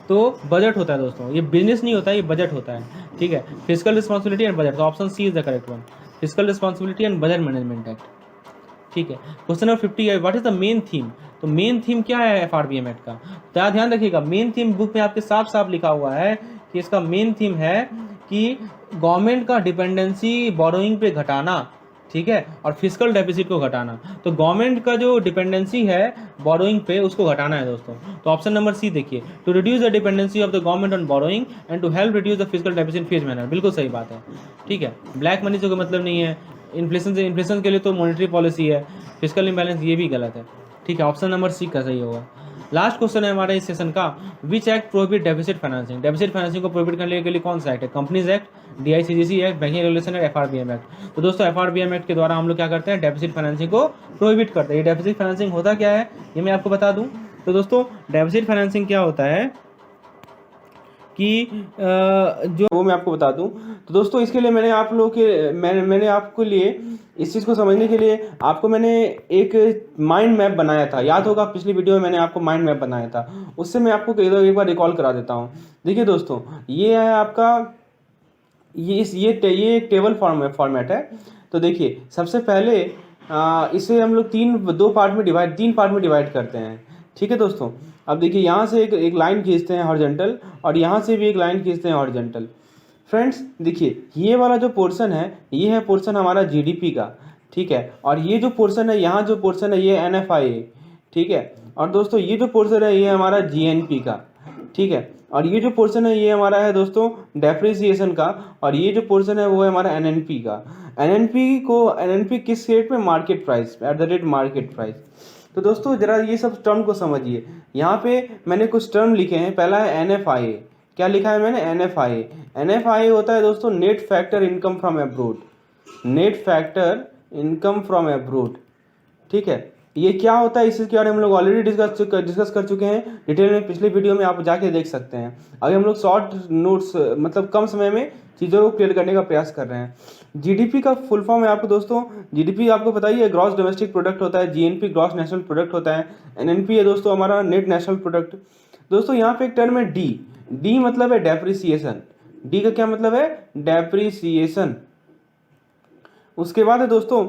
तो बजट होता है दोस्तों, ये बिजनेस नहीं होता है, ये बजट होता है। ठीक है, फिजिकल रिस्पॉन्सिबिलिटी एंड बजट, तो option C is the correct one, fiscal responsibility and budget management act. ठीक है, क्वेश्चन नंबर 50 है, what is the main theme. तो मेन थीम क्या है FRBM एक्ट का? तो ध्यान रखिएगा, मेन थीम बुक में आपके साफ साफ लिखा हुआ है कि इसका मेन थीम है कि गवर्नमेंट का डिपेंडेंसी बोरोइंग पे घटाना। ठीक है, और फिजिकल डेफिसिट को घटाना। तो गवर्नमेंट का जो डिपेंडेंसी है बोरोइंग पे, उसको घटाना है दोस्तों। तो ऑप्शन नंबर सी देखिए, to reduce the dependency of the government on borrowing and to help reduce the fiscal deficit phase manner, बिल्कुल सही बात है। ठीक है, ब्लैक मनी से कोई मतलब नहीं है। इन्फ्लेशन के लिए तो मॉनेटरी पॉलिसी है। फिजिकल इंबैलेंस, ये भी गलत है। ठीक है, ऑप्शन नंबर सी का सही होगा। लास्ट क्वेश्चन है हमारे इस सेशन का, which act prohibit deficit financing. Deficit financing को प्रोहिबिट करने के लिए कौन सा एक्ट है? Companies act, DICGC act, banking regulation act, FRBM act. तो दोस्तों FRBM एक्ट के द्वारा हम लोग क्या करते हैं? डेफिसिट फाइनेंसिंग को प्रोहिबिट करते हैं। ये डेफिसिट फाइनेंसिंग होता क्या है, ये मैं आपको बता दूं। तो दोस्तों डेफिसिट फाइनेंसिंग क्या होता है कि जो वो मैं आपको बता दूं। तो दोस्तों इसके लिए मैंने आप लोगों के मैंने आपको लिए इस चीज़ को समझने के लिए आपको मैंने एक माइंड मैप बनाया था। याद होगा पिछली वीडियो में मैंने आपको माइंड मैप बनाया था, उससे मैं आपको एक बार रिकॉल करा देता हूँ। देखिए दोस्तों, ये है आपका ये एक टेबल फॉर्मेट है। तो देखिए सबसे पहले इसे हम लोग तीन पार्ट में डिवाइड करते हैं। ठीक है दोस्तों, अब देखिए यहाँ से एक लाइन खींचते हैं हॉरिजॉन्टल, और यहाँ से भी एक लाइन खींचते हैं हॉरिजॉन्टल। फ्रेंड्स देखिए, ये वाला जो पोर्शन है, ये है पोर्शन हमारा GDP का। ठीक है, और ये जो पोर्शन है, यहाँ जो पोर्शन है, ये NFI। ठीक है, और दोस्तों ये जो पोर्शन है, ये हमारा GNP का। ठीक है, और ये जो पोर्शन है, ये हमारा है दोस्तों डेप्रिसिएशन का, और ये जो पोर्शन है वो है हमारा NNP का। NNP किस रेट में? Market price, eight the rate market price. तो दोस्तों जरा ये सब टर्म को समझिए। यहाँ पे मैंने कुछ टर्म लिखे हैं। पहला है NFI। क्या लिखा है मैंने? NFI होता है दोस्तों net factor income from abroad. Net factor income from abroad. ठीक है, ये क्या होता है इसके बारे में हम लोग ऑलरेडी डिस्कस कर चुके हैं डिटेल में, पिछले वीडियो में आप जाके देख सकते हैं। अभी हम लोग शॉर्ट नोट्स, मतलब कम समय में चीज़ों को क्लियर करने का प्रयास कर रहे हैं। GDP का फुल फॉर्म है आपको दोस्तों, GDP आपको बताइए ग्रॉस डोमेस्टिक प्रोडक्ट होता है, GNP ग्रॉस नेशनल प्रोडक्ट होता है, NNP है दोस्तों हमारा नेट नेशनल प्रोडक्ट। दोस्तों यहाँ पे एक टर्म है डी मतलब है डेप्रिसिएशन। डी का क्या मतलब है? डेप्रिसिएशन। उसके बाद है दोस्तों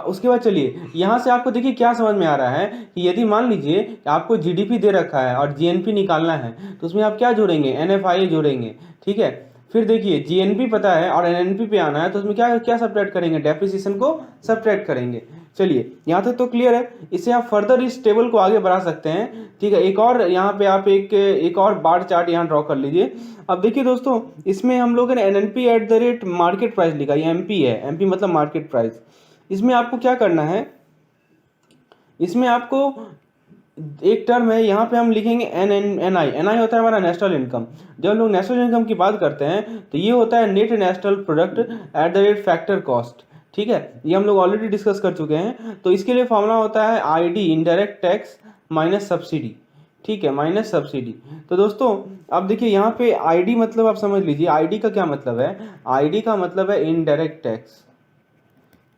उसके बाद चलिए यहाँ से आपको देखिए क्या समझ में आ रहा है कि यदि मान लीजिए कि आपको GDP दे रखा है और GNP निकालना है, तो उसमें आप क्या जोड़ेंगे? NFI जोड़ेंगे। ठीक है, फिर देखिए GNP पता है और NNP पे आना है, तो उसमें क्या सब्ट्रैक्ट करेंगे? डेप्रिसिएशन को सब्ट्रैक्ट करेंगे। चलिए यहाँ तक तो क्लियर है। इससे आप फर्दर इस टेबल को आगे बढ़ा सकते हैं। ठीक है, एक और यहाँ पे आप एक और बार चार्ट यहाँ ड्रॉ कर लीजिए। अब देखिए दोस्तों, इसमें हम लोगों ने NNP eight the rate market price लिखा, ये MP है, MP मतलब मार्केट प्राइस। इसमें आपको क्या करना है? इसमें आपको एक टर्म है, यहाँ पे हम लिखेंगे एन एन एन आई। एन आई होता है हमारा नेशनल इनकम। जब हम लोग नेशनल इनकम की बात करते हैं तो ये होता है net national product at the rate factor cost. ठीक है, ये हम लोग ऑलरेडी डिस्कस कर चुके हैं। तो इसके लिए फॉर्मूला होता है ID indirect tax minus subsidy. ठीक है, माइनस सब्सिडी। तो दोस्तों अब देखिए यहाँ पे आईडी मतलब आप समझ लीजिए, आईडी का क्या मतलब है। आईडी का मतलब है इनडायरेक्ट टैक्स।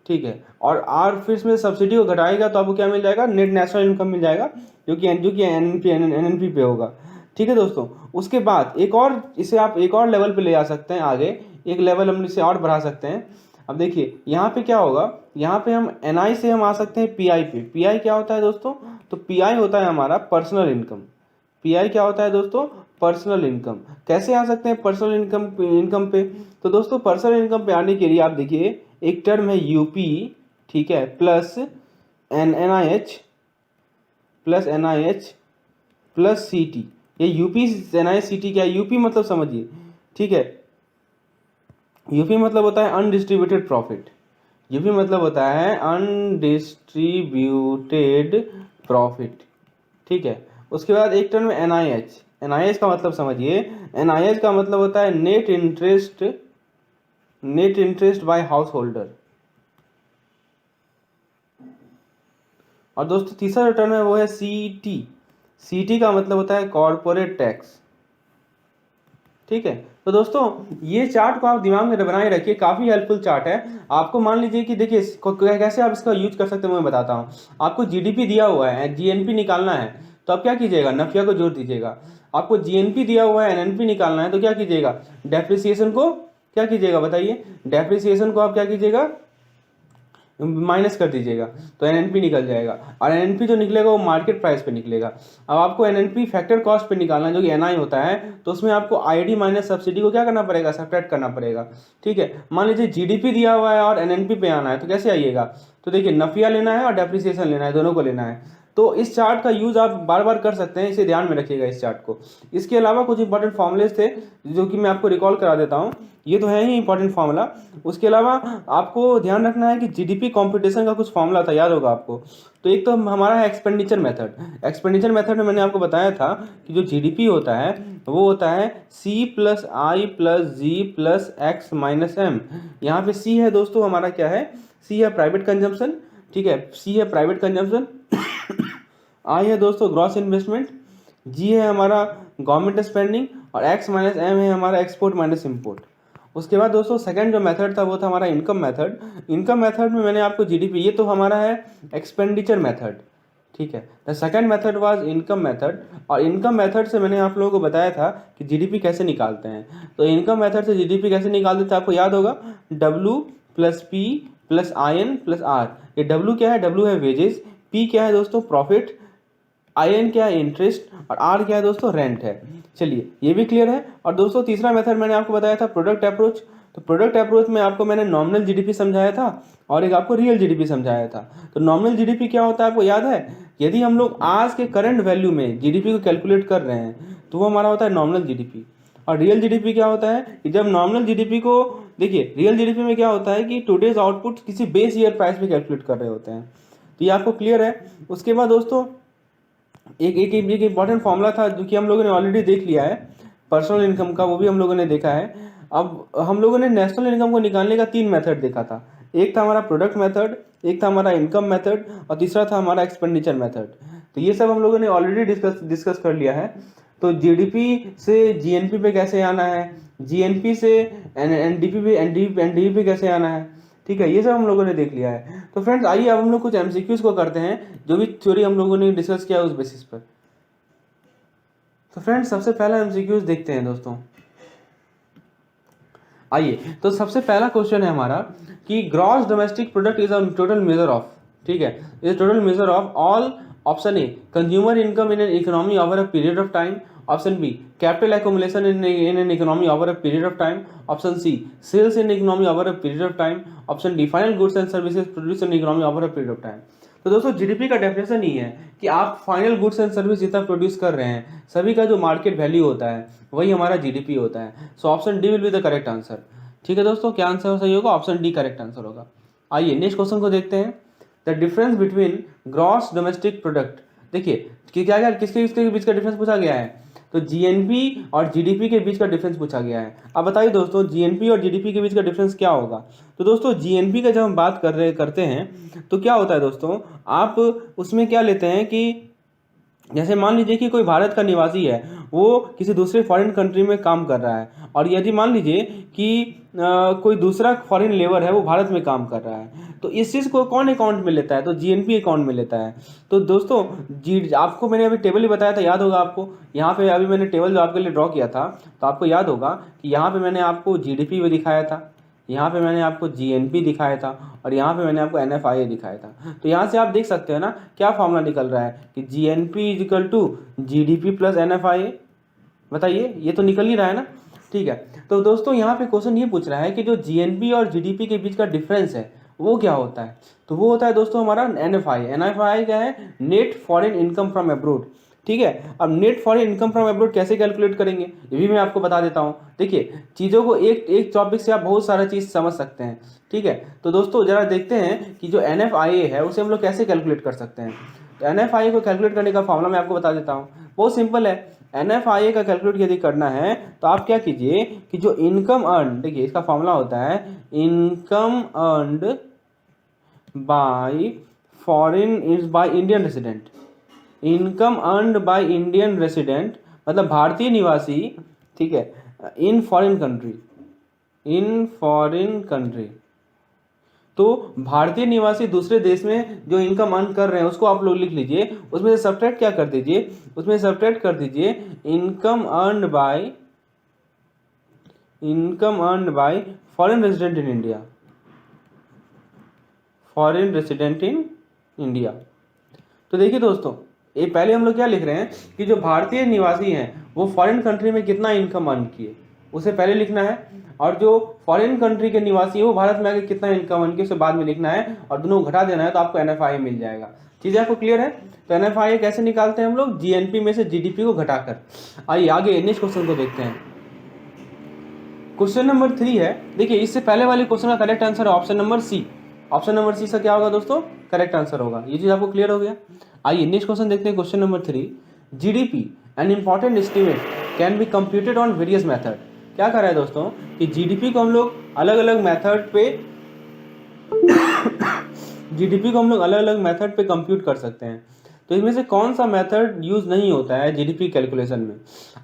ठीक है, और आर फिर इसमें सब्सिडी को घटाएगा तो आपको क्या मिल जाएगा, नेट नेशनल इनकम मिल जाएगा, जो कि एनएनपी पे होगा। ठीक है दोस्तों, उसके बाद एक और, इसे आप एक और लेवल पे ले जा सकते हैं आगे, एक लेवल हम इसे और बढ़ा सकते हैं। अब देखिए यहाँ पे क्या होगा, यहाँ पे हम एनआई से हम आ सकते हैं पीआई पे। पीआई क्या होता है दोस्तों, तो पीआई होता है हमारा पर्सनल इनकम। पीआई क्या होता है दोस्तों, पर्सनल इनकम। कैसे आ सकते हैं पर्सनल इनकम पे, तो दोस्तों पर्सनल इनकम पे आने के लिए आप देखिए एक टर्म है यूपी, ठीक है, plus NIH, plus NIH plus सीटी। ये यूपी एनआईएच सीटी क्या है, यूपी मतलब समझिए, ठीक है, यूपी मतलब होता है अनडिस्ट्रीब्यूटेड प्रॉफिट। यूपी मतलब होता है अनडिस्ट्रीब्यूटेड प्रॉफिट। ठीक है, उसके बाद एक टर्म में एनआईएच। एनआईएच का मतलब समझिए, एनआईएच का मतलब होता है net interest by house holder. और दोस्तों तीसरा जो टर्म है वो है सीटी। सीटी का मतलब होता है कॉर्पोरेट टैक्स। ठीक है, तो दोस्तों ये चार्ट को आप दिमाग में बनाए रखिए, काफ़ी हेल्पफुल चार्ट है आपको। मान लीजिए कि देखिए कैसे आप इसका यूज कर सकते हैं मैं बताता हूँ। आपको जीडीपी दिया हुआ है, जीएनपी निकालना है, तो आप क्या कीजिएगा, नफिया को जोड़ दीजिएगा। आपको जीएनपी दिया हुआ है, एनएनपी निकालना है, तो क्या कीजिएगा, डेप्रिसिएशन को क्या कीजिएगा बताइए, डेप्रिसिएशन को आप क्या कीजिएगा, माइनस कर दीजिएगा, तो एनएनपी निकल जाएगा। और एनएनपी जो निकलेगा वो मार्केट प्राइस पे निकलेगा। अब आपको एनएनपी फैक्टर कॉस्ट पे निकालना है, जो कि एनआई होता है, तो उसमें आपको आईडी माइनस सब्सिडी को क्या करना पड़ेगा, सब्ट्रैक्ट करना पड़ेगा। ठीक है, मान लीजिए जीडीपी दिया हुआ है और एनएनपी पे आना है, तो कैसे आइएगा, तो देखिए नफिया लेना है और डेप्रिसिएशन लेना है, दोनों को लेना है। तो इस चार्ट का यूज आप बार बार कर सकते हैं, इसे ध्यान में रखिएगा इस चार्ट को। इसके अलावा कुछ इंपॉर्टेंट फॉर्मुलेस थे जो कि मैं आपको रिकॉल करा देता हूँ, ये तो है ही इंपॉर्टेंट फार्मूला। उसके अलावा आपको ध्यान रखना है कि जीडीपी कंपटीशन का कुछ फार्मूला था, याद होगा आपको। तो एक तो हमारा है एक्सपेंडिचर मेथड। एक्सपेंडिचर मेथड में मैंने आपको बताया था कि जो जीडीपी होता है वो होता है सी plus I plus G plus X minus M. यहाँ पे सी है दोस्तों हमारा क्या है, सी है प्राइवेट कंजम्पशन। ठीक है, सी है प्राइवेट कंजम्पशन, आई है दोस्तों ग्रॉस इन्वेस्टमेंट, जी है हमारा गवर्नमेंट स्पेंडिंग, और एक्स माइनस एम है हमारा एक्सपोर्ट माइनस इम्पोर्ट। उसके बाद दोस्तों सेकंड जो मेथड था वो था हमारा इनकम मेथड। इनकम मेथड में मैंने आपको जीडीपी, ये तो हमारा है एक्सपेंडिचर मेथड। ठीक है, the second method was income method. और इनकम मेथड से मैंने आप लोगों को बताया था कि जीडीपी कैसे निकालते हैं। तो इनकम मेथड से जीडीपी कैसे निकालते थे आपको याद होगा, W plus P plus I N plus R. ये डब्ल्यू क्या है, डब्ल्यू है वेजेस, पी क्या है दोस्तों प्रॉफिट, आई एन क्या है इंटरेस्ट, और आर क्या है दोस्तों रेंट है। चलिए ये भी क्लियर है। और दोस्तों तीसरा मेथड मैंने आपको बताया था प्रोडक्ट अप्रोच। तो प्रोडक्ट अप्रोच में आपको मैंने नॉमिनल जीडीपी समझाया था और एक आपको रियल जीडीपी समझाया था। तो नॉमिनल जीडीपी क्या होता है आपको याद है, यदि हम लोग आज के करंट वैल्यू में जीडीपी को कैलकुलेट कर रहे हैं तो वो हमारा होता है नॉमिनल जीडीपी। और रियल जीडीपी क्या होता है कि जब नॉमिनल जीडीपी को, देखिए रियल जीडीपी में क्या होता है कि टुडेज आउटपुट किसी बेस ईयर प्राइस पे कैलकुलेट कर रहे होते हैं। तो ये आपको क्लियर है। उसके बाद दोस्तों एक एक एक इंपॉर्टेंट फॉर्मूला था जो कि हम लोगों ने ऑलरेडी देख लिया है, पर्सनल इनकम का, वो भी हम लोगों ने देखा है। अब हम लोगों ने नेशनल इनकम को निकालने का 3 मेथड देखा था। एक था हमारा प्रोडक्ट मेथड, एक था हमारा इनकम मेथड, और तीसरा था हमारा एक्सपेंडिचर मेथड। तो ये सब हम लोगों ने ऑलरेडी डिस्कस कर लिया है। तो जीडीपी से जीएनपी पे कैसे आना है, जीएनपी से एनडीपी पे एनडीपी पे कैसे आना है, ठीक है, ये सब हम लोगों ने देख लिया है। तो फ्रेंड्स आइए अब हम लोग कुछ एमसीक्यूज को करते हैं, जो भी थ्योरी हम लोगों ने डिस्कस किया उस बेसिस पर। तो फ्रेंड्स सबसे पहला एमसीक्यूज देखते हैं दोस्तों। आइए, तो सबसे पहला क्वेश्चन है हमारा कि gross domestic product is a total measure of, ठीक है, is total measure of all, option A consumer income in an economy over a period of time, option B capital accumulation in an economy over a period of time, option C sales in economy over a period of time, option D final goods and services produced in economy over a period of time। तो दोस्तों GDP का definition ही है कि आप final goods and service जितना produce कर रहे हैं सभी का जो मार्केट वैल्यू होता है वही हमारा जीडीपी होता है। So option D will be the correct answer. ठीक है दोस्तों, क्या आंसर सही होगा, ऑप्शन डी करेक्ट आंसर होगा। आइए नेक्स्ट क्वेश्चन को देखते हैं। The difference between gross domestic product देखिए कि क्या क्या किसके किसके बीच का डिफरेंस पूछा गया है, तो जीएनपी और जीडीपी के बीच का डिफरेंस पूछा गया है। अब बताइए दोस्तों जीएनपी और जीडीपी के बीच का डिफरेंस क्या होगा। तो दोस्तों जीएनपी का जब हम बात करते हैं तो क्या होता है दोस्तों, आप उसमें क्या लेते हैं कि जैसे मान लीजिए कि कोई भारत का निवासी है, वो किसी दूसरे फॉरेन कंट्री में काम कर रहा है, और यदि मान लीजिए कि कोई दूसरा फॉरेन लेबर है वो भारत में काम कर रहा है, तो इस चीज़ को कौन अकाउंट में लेता है, तो जीएनपी अकाउंट में लेता है। तो दोस्तों जी आपको मैंने अभी टेबल ही बताया था, याद होगा आपको, यहाँ पे अभी मैंने टेबल जो आपके लिए ड्रॉ किया था, तो आपको याद होगा कि यहाँ पे मैंने आपको जीडीपी भी दिखाया था, यहाँ पे मैंने आपको जीएनपी दिखाया था, और यहाँ पे मैंने आपको एनएफआईए दिखाया था। तो यहाँ से आप देख सकते हैं ना क्या फॉर्मूला निकल रहा है कि GNP is equal to GDP plus NFIA. बताइए ये तो निकल ही रहा है ना। ठीक है, तो दोस्तों यहाँ पे क्वेश्चन ये पूछ रहा है कि जो जीएनपी और जीडीपी के बीच का डिफरेंस है वो क्या होता है, तो वो होता है दोस्तों हमारा एनएफआई। एनएफआई क्या है, net foreign income from abroad. ठीक है, अब net foreign income from abroad कैसे कैलकुलेट करेंगे ये भी मैं आपको बता देता हूँ। देखिए चीज़ों को एक एक टॉपिक से आप बहुत सारा चीज़ समझ सकते हैं। ठीक है, तो दोस्तों जरा देखते हैं कि जो एनएफआईए है उसे हम लोग कैसे कैलकुलेट कर सकते हैं। तो एनएफआईए को कैलकुलेट करने का फॉर्मूला मैं आपको बता देता हूँ, बहुत सिंपल है। एनएफआईए का कैलकुलेट यदि करना है तो आप क्या कीजिए कि जो इनकम अर्न, देखिए इसका फॉर्मूला होता है income earned bye foreign is by Indian resident. Income earned by Indian resident मतलब भारतीय निवासी, ठीक है, in foreign country, in foreign country. तो भारतीय निवासी दूसरे देश में जो इनकम अर्न कर रहे हैं उसको आप लोग लिख लीजिए, उसमें से सब्ट्रैक्ट क्या कर दीजिए, उसमें सब्ट्रैक्ट कर दीजिए income earned bye foreign resident in India, foreign resident in India. तो देखिए दोस्तों ये पहले हम लोग क्या लिख रहे हैं कि जो भारतीय निवासी हैं वो फॉरेन कंट्री में कितना इनकम अर्न किए उसे पहले लिखना है, और जो फॉरेन कंट्री के निवासी है वो भारत में आके कितना इनकम अर्न किए उसे बाद में लिखना है, और दोनों घटा देना है तो आपको एनएफआईए मिल जाएगा। चीज़ आपको क्लियर है। तो एनएफआईए कैसे निकालते हैं हम लोग, जीएनपी में से जीडीपी को घटाकर। आइए आगे नेक्स्ट क्वेश्चन को देखते हैं। क्वेश्चन नंबर 3 है, देखिए इससे पहले वाले क्वेश्चन का करेक्ट आंसर है option number C. Option number C से क्या होगा दोस्तों, करेक्ट आंसर होगा। ये चीज़ आपको क्लियर हो गया। आइए नेक्स्ट क्वेश्चन देखते हैं। Question number 3, GDP an important estimate can be computed on various method. क्या कर रहा है दोस्तों कि जीडीपी को हम लोग अलग अलग मेथड पे जीडीपी को हम लोग अलग अलग मेथड पे कंप्यूट कर सकते हैं। तो इसमें से कौन सा मेथड यूज नहीं होता है जीडीपी कैलकुलेशन में।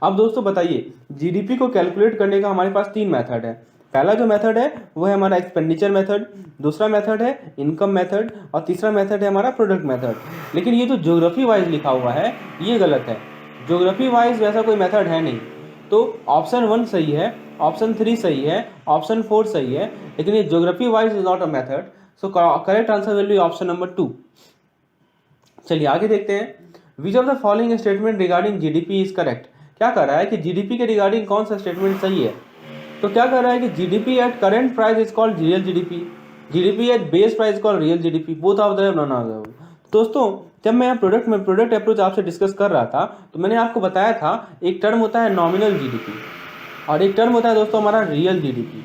अब दोस्तों बताइए जीडीपी को कैलकुलेट करने का हमारे पास 3 मेथड है। पहला जो मेथड है वो है हमारा एक्सपेंडिचर मेथड, दूसरा मेथड है इनकम मेथड, और तीसरा मेथड है हमारा प्रोडक्ट मेथड। लेकिन ये जो ज्योग्राफी वाइज लिखा हुआ है ये गलत है। ज्योग्राफी वाइज वैसा कोई मेथड है नहीं। तो ऑप्शन 1 सही है, ऑप्शन 3 सही है, ऑप्शन 4 सही है, लेकिन ये geography wise is not a method. So correct answer will be option number 2। चलिए आगे देखते हैं। Which of the following statement regarding GDP is correct. क्या कर रहा है कि जीडीपी के रिगार्डिंग कौन सा स्टेटमेंट सही है। तो क्या कर रहा है कि GDP at current price is called real GDP, GDP at base price called real GDP, both of them none of them. दोस्तों जब मैं प्रोडक्ट अप्रोच आपसे डिस्कस कर रहा था तो मैंने आपको बताया था एक टर्म होता है नॉमिनल जीडीपी और एक टर्म होता है दोस्तों हमारा रियल जीडीपी।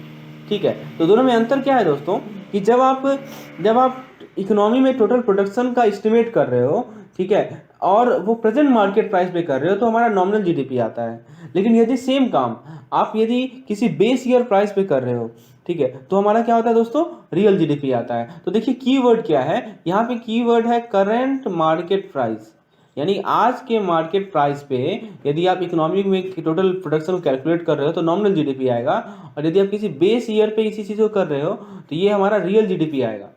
ठीक है, तो दोनों में अंतर क्या है दोस्तों कि जब आप इकोनॉमी में टोटल प्रोडक्शन का एस्टिमेट कर रहे हो, ठीक है, और वो प्रेजेंट मार्केट प्राइस पे कर रहे हो तो हमारा नॉमिनल जीडीपी आता है। लेकिन यदि सेम काम आप यदि किसी बेस ईयर प्राइस पे कर रहे हो, ठीक है, तो हमारा क्या होता है दोस्तों, रियल जीडीपी आता है। तो देखिए कीवर्ड क्या है यहाँ पे, कीवर्ड है करंट मार्केट प्राइस, यानी आज के मार्केट प्राइस पे यदि आप इकोनॉमी में टोटल प्रोडक्शन कैलकुलेट कर रहे हो तो नॉमिनल जीडीपी आएगा, और यदि आप किसी बेस ईयर पे किसी चीज़ को कर रहे हो तो ये हमारा रियल जीडीपी आएगा।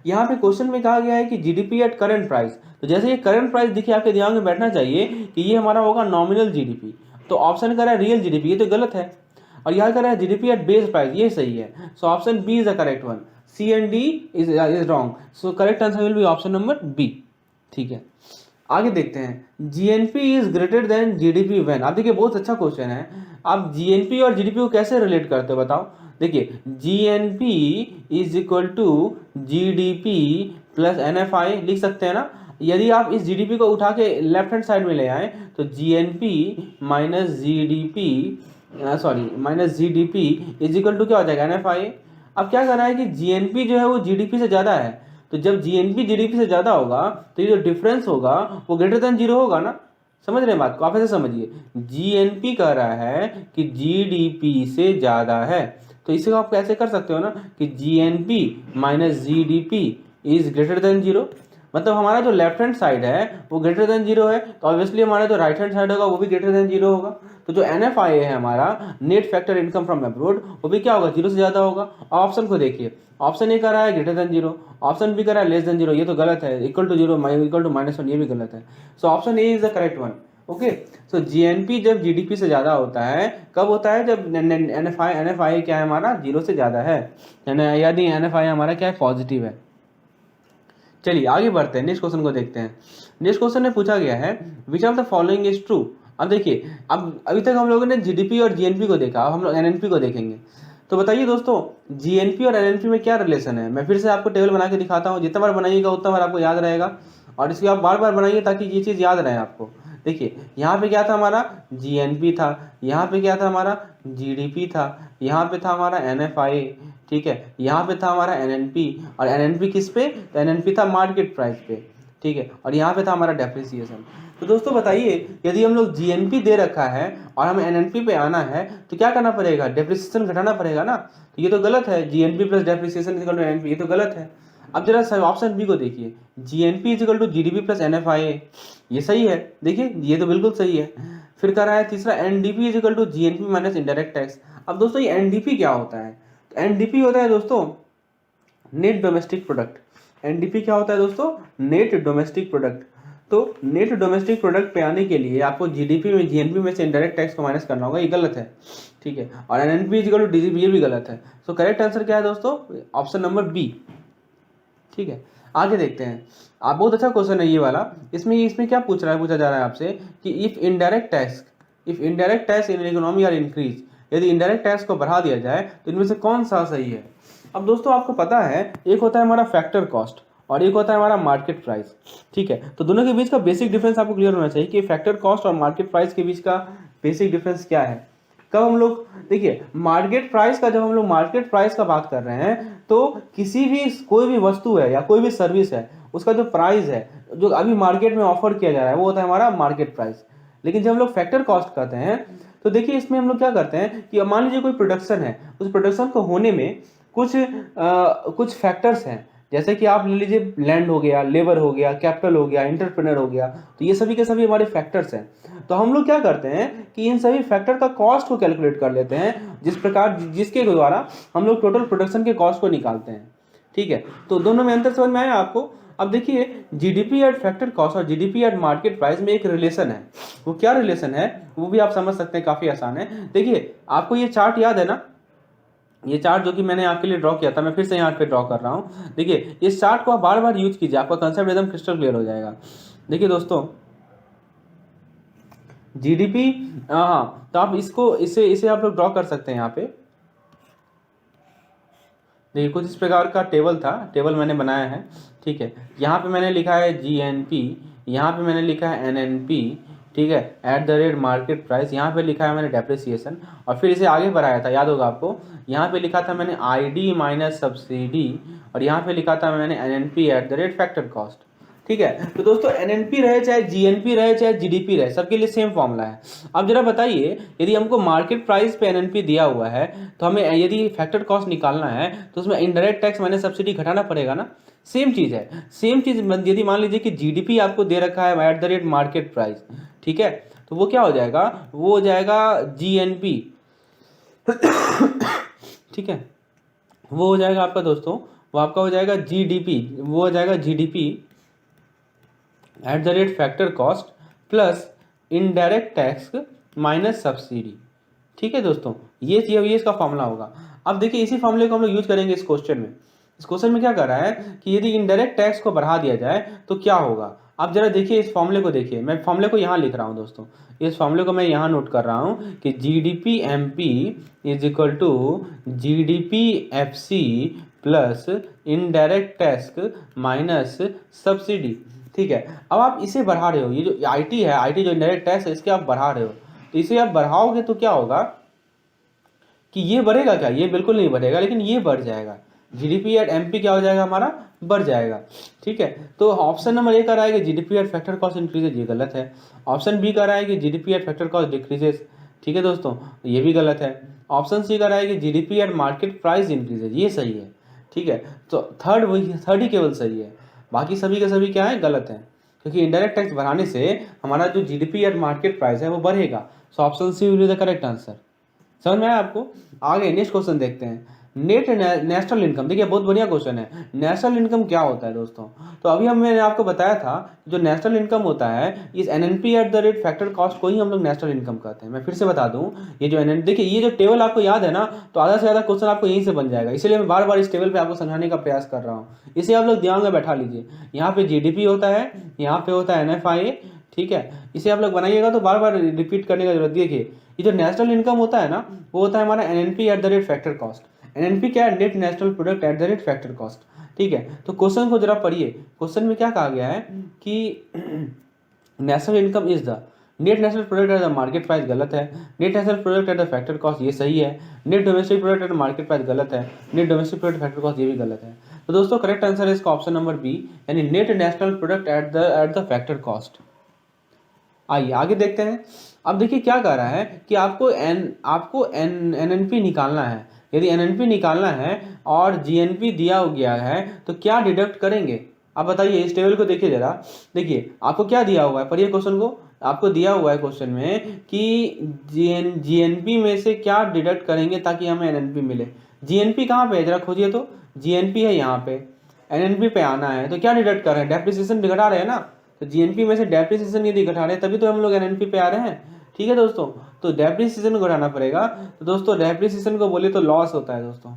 यहाँ पे क्वेश्चन में कहा गया है कि जीडीपी एट करंट प्राइस, तो जैसे ये करंट प्राइस देखिए आपके दिमाग में बैठना चाहिए कि ये हमारा होगा नॉमिनल जीडीपी। तो ऑप्शन कर रहा है रियल जीडीपी, ये तो गलत है, और यहाँ कर रहा है जीडीपी एट बेस प्राइस, ये सही है। So option B is the correct one, C and D is wrong. So correct answer will be option number B. ठीक है, आगे देखते हैं। GNP is greater than GDP when. आप देखिए बहुत अच्छा क्वेश्चन है। आप जीएनपी और जीडीपी को कैसे रिलेट करते हो बताओ। देखिए GNP is equal to GDP plus NFI लिख सकते हैं ना। यदि आप इस जीडीपी को उठा के लेफ्ट हैंड साइड में ले आए तो GNP minus GDP minus GDP is equal to क्या हो जाएगा, एनएफआई। अब क्या करना है कि जीएनपी जो है वो जीडीपी से ज़्यादा है, तो जब जीएनपी जीडीपी से ज़्यादा होगा तो ये जो डिफरेंस होगा वो ग्रेटर देन जीरो होगा ना। समझ रहे हैं बात को, आप ऐसे समझिए, जीएनपी कह रहा है कि जीडीपी से ज़्यादा है, तो इसे आप कैसे कर सकते हो ना कि GNP minus GDP is greater than zero. मतलब हमारा जो लेफ्ट हैंड साइड है वो ग्रेटर देन जीरो है, तो ऑब्वियसली हमारा जो राइट हैंड साइड होगा वो भी ग्रेटर देन जीरो होगा। तो जो एनएफआई है हमारा, net factor income from abroad, वो भी क्या होगा, जीरो से ज़्यादा होगा। ऑप्शन को देखिए, ऑप्शन ए कर रहा है greater than zero, option B कर रहा है लेस देन जीरो, ये तो गलत है, equal to zero equal to -1, ये भी गलत है। So option A is the correct one. Okay, so GNP जब जीडीपी से ज़्यादा होता है, कब होता है, जब एनएफआई क्या है हमारा, जीरो से ज़्यादा है, यानी एनएफआई हमारा क्या है, पॉजिटिव है। चलिए आगे बढ़ते हैं, नेक्स्ट क्वेश्चन को देखते हैं। नेक्स्ट क्वेश्चन में पूछा गया है which of the following is true. अब देखिए, अब अभी तक हम लोगों ने जीडीपी और जीएनपी को देखा, अब हम लोग एनएनपी को देखेंगे। तो बताइए दोस्तों, जीएनपी और एनएनपी में क्या रिलेशन है। मैं फिर से आपको टेबल बना के दिखाता हूँ, जितना बार बनाइएगा उतना बार आपको याद रहेगा, और इसको आप बार बार बनाइए ताकि ये चीज़ याद रहे आपको। देखिए यहाँ पे क्या था हमारा, जीएनपी था, यहाँ पे क्या था हमारा, जीडीपी था, यहाँ पे था हमारा एनएफआई, ठीक है, यहाँ पे था हमारा एनएनपी, और एनएनपी किस पे, तो एनएनपी था मार्केट प्राइस पे, ठीक है, और यहाँ पे था हमारा डेप्रिसिएशन। तो दोस्तों बताइए, यदि हम लोग जीएनपी दे रखा है और हमें एनएनपी पे आना है तो क्या करना पड़ेगा, डेप्रिसिएशन घटाना पड़ेगा ना। तो ये तो गलत है, GNP plus depreciation equal to NNP, ये तो गलत है। अब जरा ऑप्शन बी को देखिए, GNP is equal to GDP plus NFI, ये सही है, देखिए ये तो बिल्कुल सही है। फिर कह रहा है तीसरा, NDP is equal to GNP minus indirect tax. अब दोस्तों ये एनडीपी क्या होता है, तो एनडीपी होता है दोस्तों नेट डोमेस्टिक प्रोडक्ट। एनडीपी क्या होता है दोस्तों, नेट डोमेस्टिक प्रोडक्ट। तो नेट डोमेस्टिक प्रोडक्ट पे आने के लिए आपको जीडीपी में जीएनपी में से इनडायरेक्ट टैक्स को माइनस करना होगा, ये गलत है, ठीक है, और NNP is equal to DGP, ये भी गलत है। सो करेक्ट आंसर क्या है दोस्तों, ऑप्शन नंबर बी, ठीक है। आगे देखते हैं, आप बहुत अच्छा क्वेश्चन है ये वाला। इसमें क्या पूछा जा रहा है आपसे कि if indirect tax in economy are increase, यदि इनडायरेक्ट टैक्स को बढ़ा दिया जाए तो इनमें से कौन सा सही है। अब दोस्तों आपको पता है, एक होता है हमारा फैक्टर कॉस्ट और एक होता है हमारा मार्केट प्राइस, ठीक है। तो दोनों के बीच का बेसिक डिफरेंस आपको क्लियर होना चाहिए कि फैक्टर कॉस्ट और मार्केट प्राइस के बीच का बेसिक डिफरेंस क्या है। कब हम लोग, देखिए मार्केट प्राइस का, जब हम लोग मार्केट प्राइस का बात कर रहे हैं तो किसी भी, कोई भी वस्तु है या कोई भी सर्विस है, उसका जो प्राइस है जो अभी मार्केट में ऑफर किया जा रहा है वो होता है हमारा मार्केट प्राइस। लेकिन जब हम लोग फैक्टर कॉस्ट करते हैं तो देखिए इसमें हम लोग क्या करते हैं कि मान लीजिए कोई प्रोडक्शन है, उस प्रोडक्शन को होने में कुछ फैक्टर्स हैं, जैसे कि आप ले लीजिए लैंड हो गया, लेबर हो गया, कैपिटल हो गया, एंटरप्रेन्योर हो गया, तो ये सभी के सभी हमारे फैक्टर्स हैं। तो हम लोग क्या करते हैं कि इन सभी फैक्टर का कॉस्ट को कैलकुलेट कर लेते हैं, जिसके द्वारा हम लोग टोटल प्रोडक्शन के कॉस्ट को निकालते हैं, ठीक है। तो दोनों में अंतर समझ में आया आपको। अब देखिए जीडीपी एट फैक्टर कॉस्ट और जीडीपी एट मार्केट प्राइस में एक रिलेशन है, वो क्या रिलेशन है वो भी आप समझ सकते हैं, काफ़ी आसान है। देखिए आपको ये चार्ट याद है ना, ये चार्ट जो कि मैंने आपके लिए ड्रॉ किया था, मैं फिर से यहाँ पे ड्रॉ कर रहा हूँ। देखिए इस चार्ट को आप बार बार यूज कीजिए, आपका कंसेप्ट एकदम क्रिस्टल क्लियर हो जाएगा। देखिए दोस्तों जीडीपी, हाँ, तो आप इसे आप लोग ड्रॉ कर सकते हैं यहाँ पे। देखिए कुछ इस प्रकार का टेबल मैंने बनाया है, ठीक है। यहाँ पे मैंने लिखा है जीएनपी, यहाँ पे मैंने लिखा है एनएनपी, ठीक है, eight the rate market price, यहाँ पे लिखा है मैंने डेप्रिसिएशन, और फिर इसे आगे बढ़ाया था, याद होगा आपको, यहाँ पे लिखा था मैंने आईडी माइनस सब्सिडी, और यहाँ पे लिखा था मैंने NNP eight the rate factor cost, ठीक है। तो दोस्तों एनएनपी रहे चाहे जीएनपी रहे चाहे जीडीपी रहे, सबके लिए सेम फॉर्मूला है। अब जरा बताइए, यदि हमको मार्केट प्राइस पे एनएनपी दिया हुआ है तो हमें यदि फैक्टर कॉस्ट निकालना है तो उसमें इनडायरेक्ट टैक्स माइनस सब्सिडी घटाना पड़ेगा ना। सेम चीज़ है, सेम चीज़। यदि मान लीजिए कि जीडीपी आपको दे रखा है eight the rate market price, ठीक है, तो वो क्या हो जाएगा, वो हो जाएगा जीएनपी, ठीक है, वो हो जाएगा आपका दोस्तों, वो आपका हो जाएगा जीडीपी, वो हो जाएगा GDP at the rate factor cost plus indirect tax minus subsidy, ठीक है दोस्तों, ये इसका फॉर्मूला होगा। अब देखिए इसी फॉर्मूले को हम लोग यूज करेंगे इस क्वेश्चन में। इस क्वेश्चन में क्या कर रहा है कि यदि इनडायरेक्ट टैक्स को बढ़ा दिया जाए तो क्या होगा। अब जरा देखिए इस फॉर्मूले को, देखिए मैं फॉर्मूले को यहाँ लिख रहा हूँ दोस्तों, इस फॉर्मूले को मैं यहाँ नोट कर रहा हूँ कि GDP MP is equal to GDP FC plus indirect tax minus subsidy, ठीक है। अब आप इसे बढ़ा रहे हो, ये जो आईटी है, आईटी जो इनडायरेक्ट टैक्स है, इसके आप बढ़ा रहे हो, तो इसे आप बढ़ाओगे तो क्या होगा कि ये बढ़ेगा क्या, ये बिल्कुल नहीं बढ़ेगा, लेकिन ये बढ़ जाएगा, जीडीपी एट एमपी क्या हो जाएगा हमारा, बढ़ जाएगा। ठीक है, तो ऑप्शन नंबर ए कर रहा है कि GDP at factor cost increases, ये गलत है। ऑप्शन बी कर रहा है कि GDP at factor cost decreases, ठीक है दोस्तों, ये भी गलत है। ऑप्शन सी कर रहा है कि GDP at market price increases, ये सही है। ठीक है, तो थर्ड ही केवल सही है, बाकी सभी के सभी क्या है, गलत है, क्योंकि इनडायरेक्ट टैक्स बढ़ाने से हमारा जो जीडीपी एट मार्केट प्राइस है वो बढ़ेगा। So option C will be the correct answer. समझ में आया आपको? आगे नेक्स्ट क्वेश्चन देखते हैं। नेट नेशनल इनकम, देखिए बहुत बढ़िया क्वेश्चन है। नेशनल इनकम क्या होता है दोस्तों? तो अभी मैंने आपको बताया था जो नेशनल इनकम होता है इस NNP eight the rate factor cost को ही हम लोग नेशनल इनकम कहते हैं। मैं फिर से बता दूं, ये जो एन देखिए ये जो टेबल आपको याद है ना, तो आधा से ज़्यादा क्वेश्चन आपको यहीं से बन जाएगा, इसलिए मैं बार बार इस टेबल पर आपको समझाने का प्रयास कर रहा हूँ। इसे आप लोग दिमाग में बैठा लीजिए। यहाँ पे जीडीपी होता है, यहाँ पे होता है एनएफआई, ठीक है, इसे आप लोग बनाइएगा तो बार बार रिपीट करने का जरूरत। देखिए ये जो नेशनल इनकम होता है ना, वो होता है हमारा NNP eight the rate factor cost. NNP क्या है? Net national product at the rate factor cost. ठीक है, तो क्वेश्चन को जरा पढ़िए। क्वेश्चन में क्या कहा गया है कि national income is the net national product at the market price, गलत है। Net national product at the factor cost, ये सही है। Net domestic product at the market price, गलत है। Net domestic product factor cost, ये भी गलत है। तो दोस्तों करेक्ट आंसर है इसका ऑप्शन नंबर बी, यानी net national product at the factor cost. आइए आगे देखते हैं। अब देखिए क्या कह रहा है कि आपको एनएनपी निकालना है। यदि एनएनपी निकालना है और जीएनपी दिया गया है तो क्या डिडक्ट करेंगे? आप बताइए, इस टेबल को देखिए जरा। देखिए आपको क्या दिया हुआ है, पढ़िए क्वेश्चन को। आपको दिया हुआ है क्वेश्चन में कि जीएनपी में से क्या डिडक्ट करेंगे ताकि हमें एनएनपी मिले। जीएनपी कहाँ पे है, जरा खोजिए तो। जीएनपी है यहाँ पे, एनएनपी पे आना है, तो क्या डिडक्ट कर रहे हैं? डेप्रिसिएशन घटा रहे हैं ना, तो जीएनपी में से डेप्रिसिएशन यदि घटा रहे हैं तभी तो हम लोग एनएनपी पे आ रहे हैं। ठीक है दोस्तों, तो डेप्रिसिएशन को घटाना पड़ेगा। तो दोस्तों डेप्रिसिएशन को बोलिए तो लॉस होता है दोस्तों।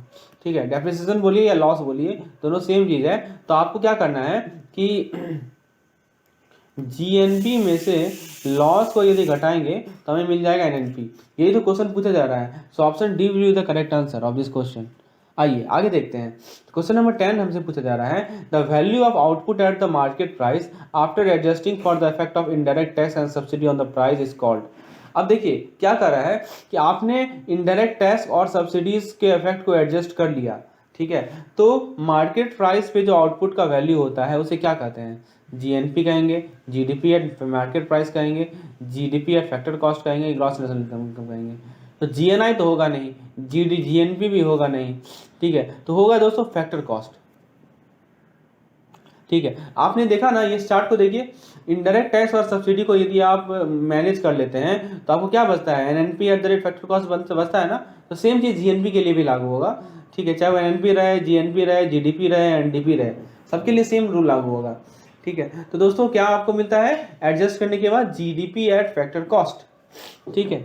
ठीक है, डेप्रिसिएशन बोलिए या लॉस बोलिए, दोनों सेम चीज़ है। तो आपको क्या करना है कि जीएनपी में से लॉस को यदि घटाएंगे तो हमें मिल जाएगा एनएनपी। यही तो क्वेश्चन पूछा जा रहा है। So option D will be the correct answer of this question. आइए आगे देखते हैं। क्वेश्चन नंबर 10 हमसे पूछा जा रहा है, the value of output at the market price after adjusting for the effect of indirect tax and subsidy on the price is called. अब देखिए क्या कर रहा है कि आपने इनडायरेक्ट टैक्स और सब्सिडीज के इफेक्ट को एडजस्ट कर लिया। ठीक है, तो मार्केट प्राइस पे जो आउटपुट का वैल्यू होता है उसे क्या कहते हैं? जीएनपी कहेंगे, जीडीपी एट मार्केट प्राइस कहेंगे, जीडीपी एट फैक्टर कॉस्ट कहेंगे, ग्रॉस नेशनल इनकम कहेंगे। तो जीएनआई तो होगा नहीं, जीएनपी भी होगा नहीं। ठीक है, तो होगा दोस्तों फैक्टर कॉस्ट। ठीक है, आपने देखा ना, ये चार्ट को देखिए। इनडायरेक्ट टैक्स और सब्सिडी को यदि आप मैनेज कर लेते हैं तो आपको क्या बचता है? NNP eight the rate factor cost बचता है ना। तो सेम चीज़ जीएनपी के लिए भी लागू होगा। ठीक है, चाहे वो एनएनपी रहे, जीएनपी रहे, जीडीपी रहे, एनडीपी रहे, सबके लिए सेम रूल लागू होगा। ठीक है, तो दोस्तों क्या आपको मिलता है एडजस्ट करने के बाद? GDP at factor cost. ठीक है,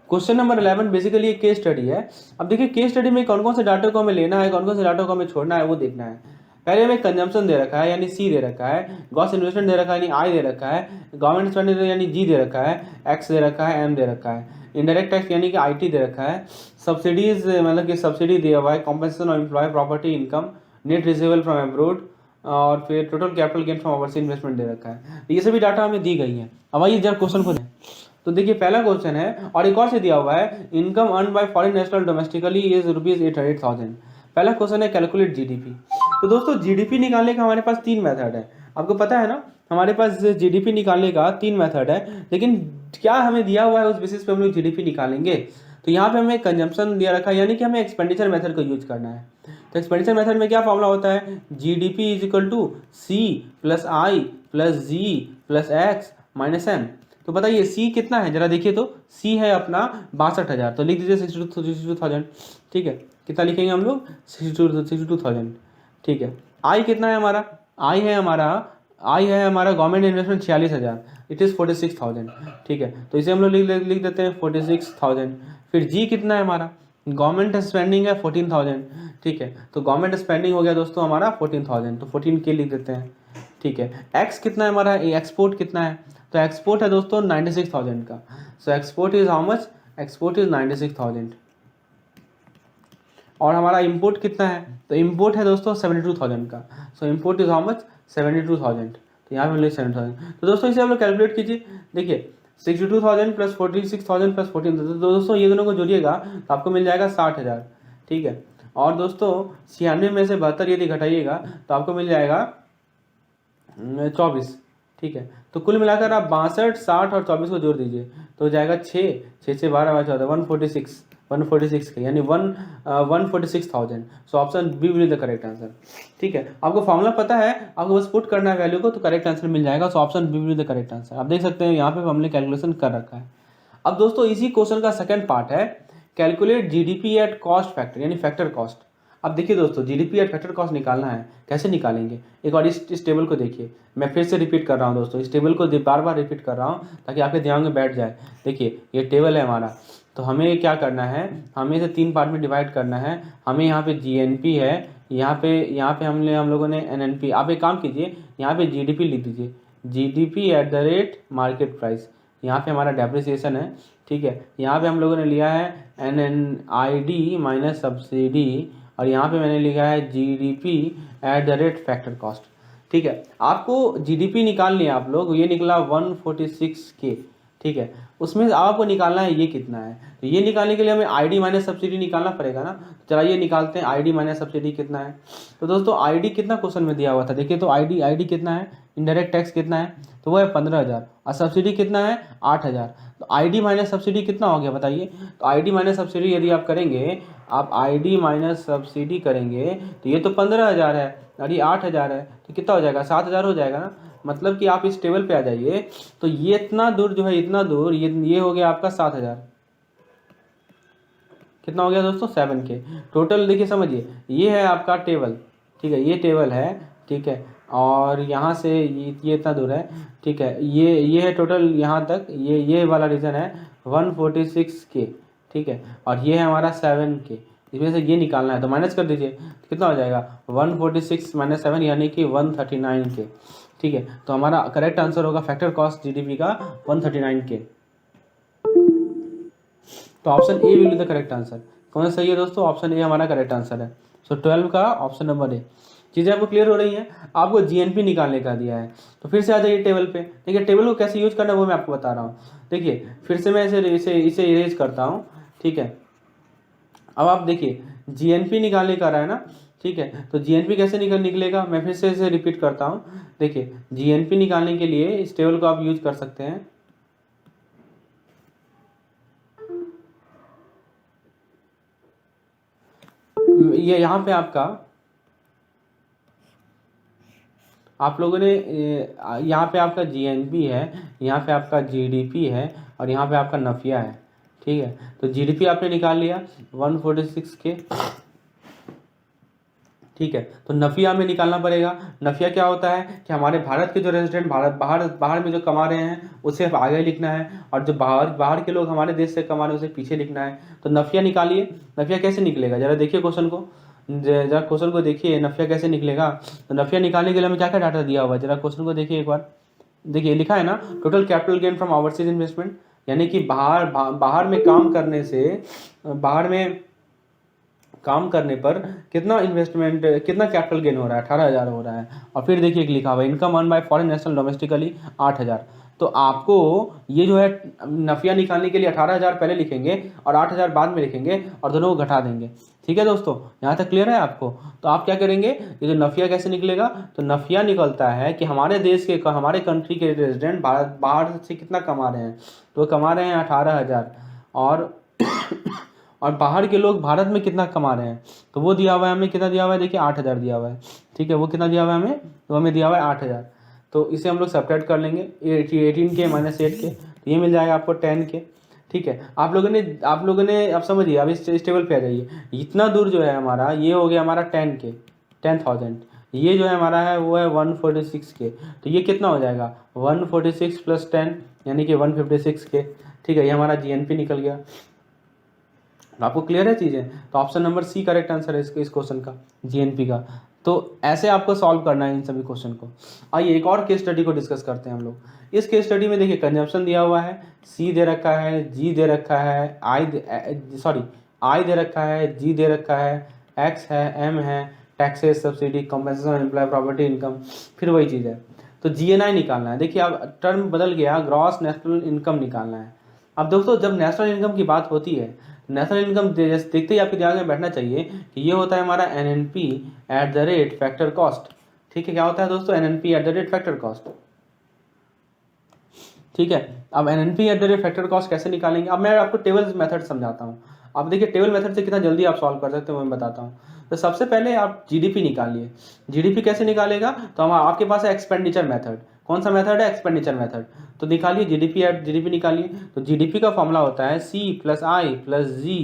क्वेश्चन नंबर 11 बेसिकली एक केस स्टडी है। अब देखिए केस स्टडी में कौन कौन से डाटा को हमें लेना है, कौन कौन से डाटा को हमें छोड़ना है, वो देखना है। पहले हमें कंजम्पशन दे रखा है यानी सी दे रखा है, ग्रॉस इन्वेस्टमेंट दे रखा है यानी आई दे रखा है, गवर्नमेंट स्पेंडिंग यानी जी दे रखा है, एक्स दे रखा है, एम दे रखा है, इनडायरेक्ट टैक्स यानी कि आईटी दे रखा है, सब्सिडीज मतलब कि सब्सिडी दिया हुआ है, compensation of employ property income, net receivable from abroad, और फिर total capital gain from overseas investment दे रखा है। ये सभी डाटा हमें दी गई है। अब आइए जब क्वेश्चन को तो देखिए पहला क्वेश्चन है और एक और से दिया हुआ है, income earn by foreign national domestically is ₹800,000। पहला क्वेश्चन है कैलकुलेट जीडीपी। तो दोस्तों जीडीपी निकालने का हमारे पास 3 मेथड है, आपको पता है ना, हमारे पास जीडीपी निकालने का 3 मेथड है। लेकिन क्या हमें दिया हुआ है उस बेसिस पे हम लोग जीडीपी निकालेंगे। तो यहाँ पे हमें कंजम्पशन दिया रखा है यानी कि हमें एक्सपेंडिचर मेथड को यूज करना है। तो एक्सपेंडिचर मेथड में क्या फॉर्मूला होता है? GDP is equal to C plus I plus G plus X minus M. तो बताइए सी कितना है, जरा देखिए तो। सी है अपना 62,000, तो लिख दीजिए 62,000। ठीक है, कितना लिखेंगे हम लोग? 62,000। ठीक है, आई कितना है हमारा? आई है हमारा गवर्नमेंट इन्वेस्टमेंट 46,000, इट इज़ 46,000। ठीक है, तो इसे हम लोग लिख देते हैं 46,000। फिर जी कितना है हमारा? गवर्नमेंट स्पेंडिंग है 14,000। ठीक है, तो गवर्नमेंट स्पेंडिंग हो गया दोस्तों हमारा 14,000, तो 14 के लिख देते हैं। ठीक है, एक्स कितना है हमारा? एक्सपोर्ट कितना है? तो एक्सपोर्ट है दोस्तों 96,000 का। So export is how much? Export is 96,000। और हमारा इंपोर्ट कितना है? तो इंपोर्ट है दोस्तों 72,000 का। सो इंपोर्ट इज हाउ मच? 72,000। तो यहाँ पे मिले 7,000। तो दोस्तों इसे हम लोग कैलकुलेट कीजिए। देखिए 62,000 प्लस 46,000 प्लस 14, तो दोस्तों ये दोनों को जोड़िएगा तो आपको मिल जाएगा 60,000। ठीक है, और दोस्तों 96 में से 72 यदि घटाइएगा तो आपको मिल जाएगा 24। ठीक है, तो कुल मिलाकर आप 62, 60 और 24 को जोड़ दीजिए तो हो जाएगा 6 6 12 14 146 के, यानी 146,000। So option B will the correct answer. ठीक है, आपको फॉर्मूला पता है, आपको बस पुट करना है वैल्यू को तो करेक्ट आंसर मिल जाएगा। So option B will the correct answer. आप देख सकते हैं यहाँ पे हमने कैलकुलेशन कर रखा है। अब दोस्तों इसी क्वेश्चन का सेकंड पार्ट है calculate GDP at cost factor, यानी फैक्टर कॉस्ट। अब देखिए दोस्तों, जीडीपी एट फैक्टर कॉस्ट निकालना है, कैसे निकालेंगे? एक बार इस टेबल को देखिए, मैं फिर से रिपीट कर रहा हूँ दोस्तों, इस टेबल को बार बार रिपीट कर रहा हूँ ताकि आपके दिमाग में बैठ जाए। देखिए ये टेबल है हमारा, तो हमें क्या करना है, हमें इसे 3 पार्ट में डिवाइड करना है। हमें यहाँ पे जीएनपी है, यहाँ पे हम लोगों ने एनएनपी। आप एक काम कीजिए, यहाँ पे जीडीपी लिख दीजिए, GDP at the rate market price. यहाँ पे हमारा डेप्रिसिएशन है। ठीक है, यहाँ पे हम लोगों ने लिया है एनएनआईडी माइनस सब्सिडी, और यहाँ पे मैंने लिखा है GDP at the rate factor cost. ठीक है, आपको जीडीपी निकालनी है आप लोग, ये निकला 146K। ठीक है, उसमें आपको निकालना है ये कितना है, तो ये निकालने के लिए हमें आईडी माइनस सब्सिडी निकालना पड़ेगा ना। चला ये निकालते हैं, आईडी माइनस सब्सिडी कितना है। तो दोस्तों आईडी कितना क्वेश्चन में दिया हुआ था, देखिए तो आईडी कितना है, इनडायरेक्ट टैक्स कितना है, तो वो है 15,000, और सब्सिडी कितना है 8,000। तो आईडी माइनस सब्सिडी कितना हो गया बताइए? तो आईडी माइनस सब्सिडी यदि आप करेंगे, आप आईडी माइनस सब्सिडी करेंगे तो ये तो 15,000 है और ये 8,000 है, तो कितना हो जाएगा 7,000 हो जाएगा ना। मतलब कि आप इस टेबल पे आ जाइए, तो ये इतना दूर जो है, इतना दूर ये हो गया आपका 7,000। कितना हो गया दोस्तों 7K टोटल। देखिए समझिए, ये है आपका टेबल। ठीक है, ये टेबल है। ठीक है, और यहाँ से ये इतना दूर है। ठीक है, ये है टोटल यहाँ तक, ये वाला रीजन है 146K। ठीक है, और ये है हमारा 7K। इसमें से ये निकालना है तो माइनस कर दीजिए, तो कितना हो जाएगा 146 माइनस 7 यानी कि 139K। ठीक है, तो हमारा करेक्ट आंसर होगा फैक्टर कॉस्ट जीडीपी का 139K। तो option A will be the correct answer. कौन सा सही है दोस्तों? ऑप्शन ए हमारा करेक्ट आंसर है। सो 12 का ऑप्शन नंबर ए। चीज़ें आपको क्लियर हो रही हैं? आपको जीएनपी निकालने का दिया है, तो फिर से आ जाइए टेबल पे। देखिए टेबल को कैसे यूज करना है वो मैं आपको बता रहा हूँ। देखिए फिर से मैं इसे इरेज करता हूँ। ठीक है, अब आप देखिए जीएनपी निकालने का रहा है ना। ठीक है, तो जीएनपी कैसे निकलेगा, मैं फिर से इसे रिपीट करता हूँ। देखिए जीएनपी निकालने के लिए इस टेबल को आप यूज कर सकते हैं। ये यहाँ पे आप लोगों ने यहाँ पे आपका जीएनपी है, यहाँ पे आपका जीडीपी है, और यहाँ पे आपका नफिया है। ठीक है, तो जीडीपी आपने निकाल लिया 146K। ठीक है, तो नफिया में निकालना पड़ेगा। नफिया क्या होता है कि हमारे भारत के जो रेजिडेंट बाहर में जो कमा रहे हैं उसे आगे लिखना है, और जो बाहर के लोग हमारे देश से कमा रहे हैं उसे पीछे लिखना है। तो नफिया निकालिए। नफिया कैसे निकलेगा जरा देखिए क्वेश्चन को, जरा क्वेश्चन को देखिए, नफिया कैसे निकलेगा। तो नफिया निकालने के लिए हमें क्या क्या डाटा दिया हुआ है, जरा क्वेश्चन को देखिए एक बार। देखिए लिखा है ना, total capital gain from overseas investment, यानी कि बाहर में काम करने पर कितना इन्वेस्टमेंट, कितना कैपिटल गेन हो रहा है, 18,000 हो रहा है। और फिर देखिए लिखा हुआ है income earn by foreign national domestically 8,000। तो आपको ये जो है नफिया निकालने के लिए 18,000 पहले लिखेंगे और 8,000 बाद में लिखेंगे, और दोनों को घटा देंगे। ठीक है दोस्तों, यहाँ तक क्लियर है आपको? तो आप क्या करेंगे, ये जो नफिया कैसे निकलेगा, तो नफिया निकलता है कि हमारे देश के, हमारे कंट्री के रेजिडेंट बाहर से कितना कमा रहे हैं, तो कमा रहे हैं 18,000, और बाहर के लोग भारत में कितना कमा रहे हैं, तो वो दिया हुआ है हमें, कितना दिया हुआ है देखिए 8,000 दिया हुआ है। ठीक है, वो कितना दिया हुआ है हमें, तो हमें दिया हुआ है 8,000। तो इसे हम लोग सब्ट्रैक्ट कर लेंगे 18K माइनस 8K, तो ये मिल जाएगा आपको 10K। ठीक है, आप लोगों ने अब समझिए, अब इस टेबल पे आ जाइए। इतना दूर जो है हमारा, ये हो गया हमारा 10K, 10,000। ये जो है हमारा है वो है 146K, तो ये कितना हो जाएगा 146 प्लस 10 यानी कि 156K। ठीक है, ये हमारा जीएनपी निकल गया। आपको क्लियर है चीज़ें? तो option number C correct answer है इस क्वेश्चन का, जीएनपी का। तो ऐसे आपको सॉल्व करना है इन सभी क्वेश्चन को। आइए एक और केस स्टडी को डिस्कस करते हैं हम लोग। इस केस स्टडी में देखिए कंजम्पशन दिया हुआ है, सी दे रखा है, जी दे रखा है, आई दे रखा है, जी दे रखा है, एक्स है, एम है, taxes, subsidy, compensation employ property income, फिर वही चीज़ है। तो जीएनआई निकालना है। देखिए अब टर्म बदल गया, ग्रॉस नेशनल इनकम निकालना है। अब दोस्तों जब नेशनल इनकम की बात होती है नेशनल इनकम देखते ही आपके दिमाग में बैठना चाहिए कि ये होता है हमारा NNP eight the rate factor cost. ठीक है, क्या होता है दोस्तों? NNP eight the rate factor cost. ठीक है, अब NNP eight the rate factor cost कैसे निकालेंगे? अब मैं आपको टेबल मेथड समझाता हूँ। अब देखिए टेबल मेथड से कितना जल्दी आप सॉल्व कर सकते हो मैं बताता हूँ। तो सबसे पहले आप GDP निकालिए। GDP कैसे निकालेगा? तो हम आपके पास है एक्सपेंडिचर मेथड। कौन सा मेथड है? Expenditure method. तो निकालिए GDP एट GDP निकालिए। तो GDP का फॉर्मूला होता है C plus I plus G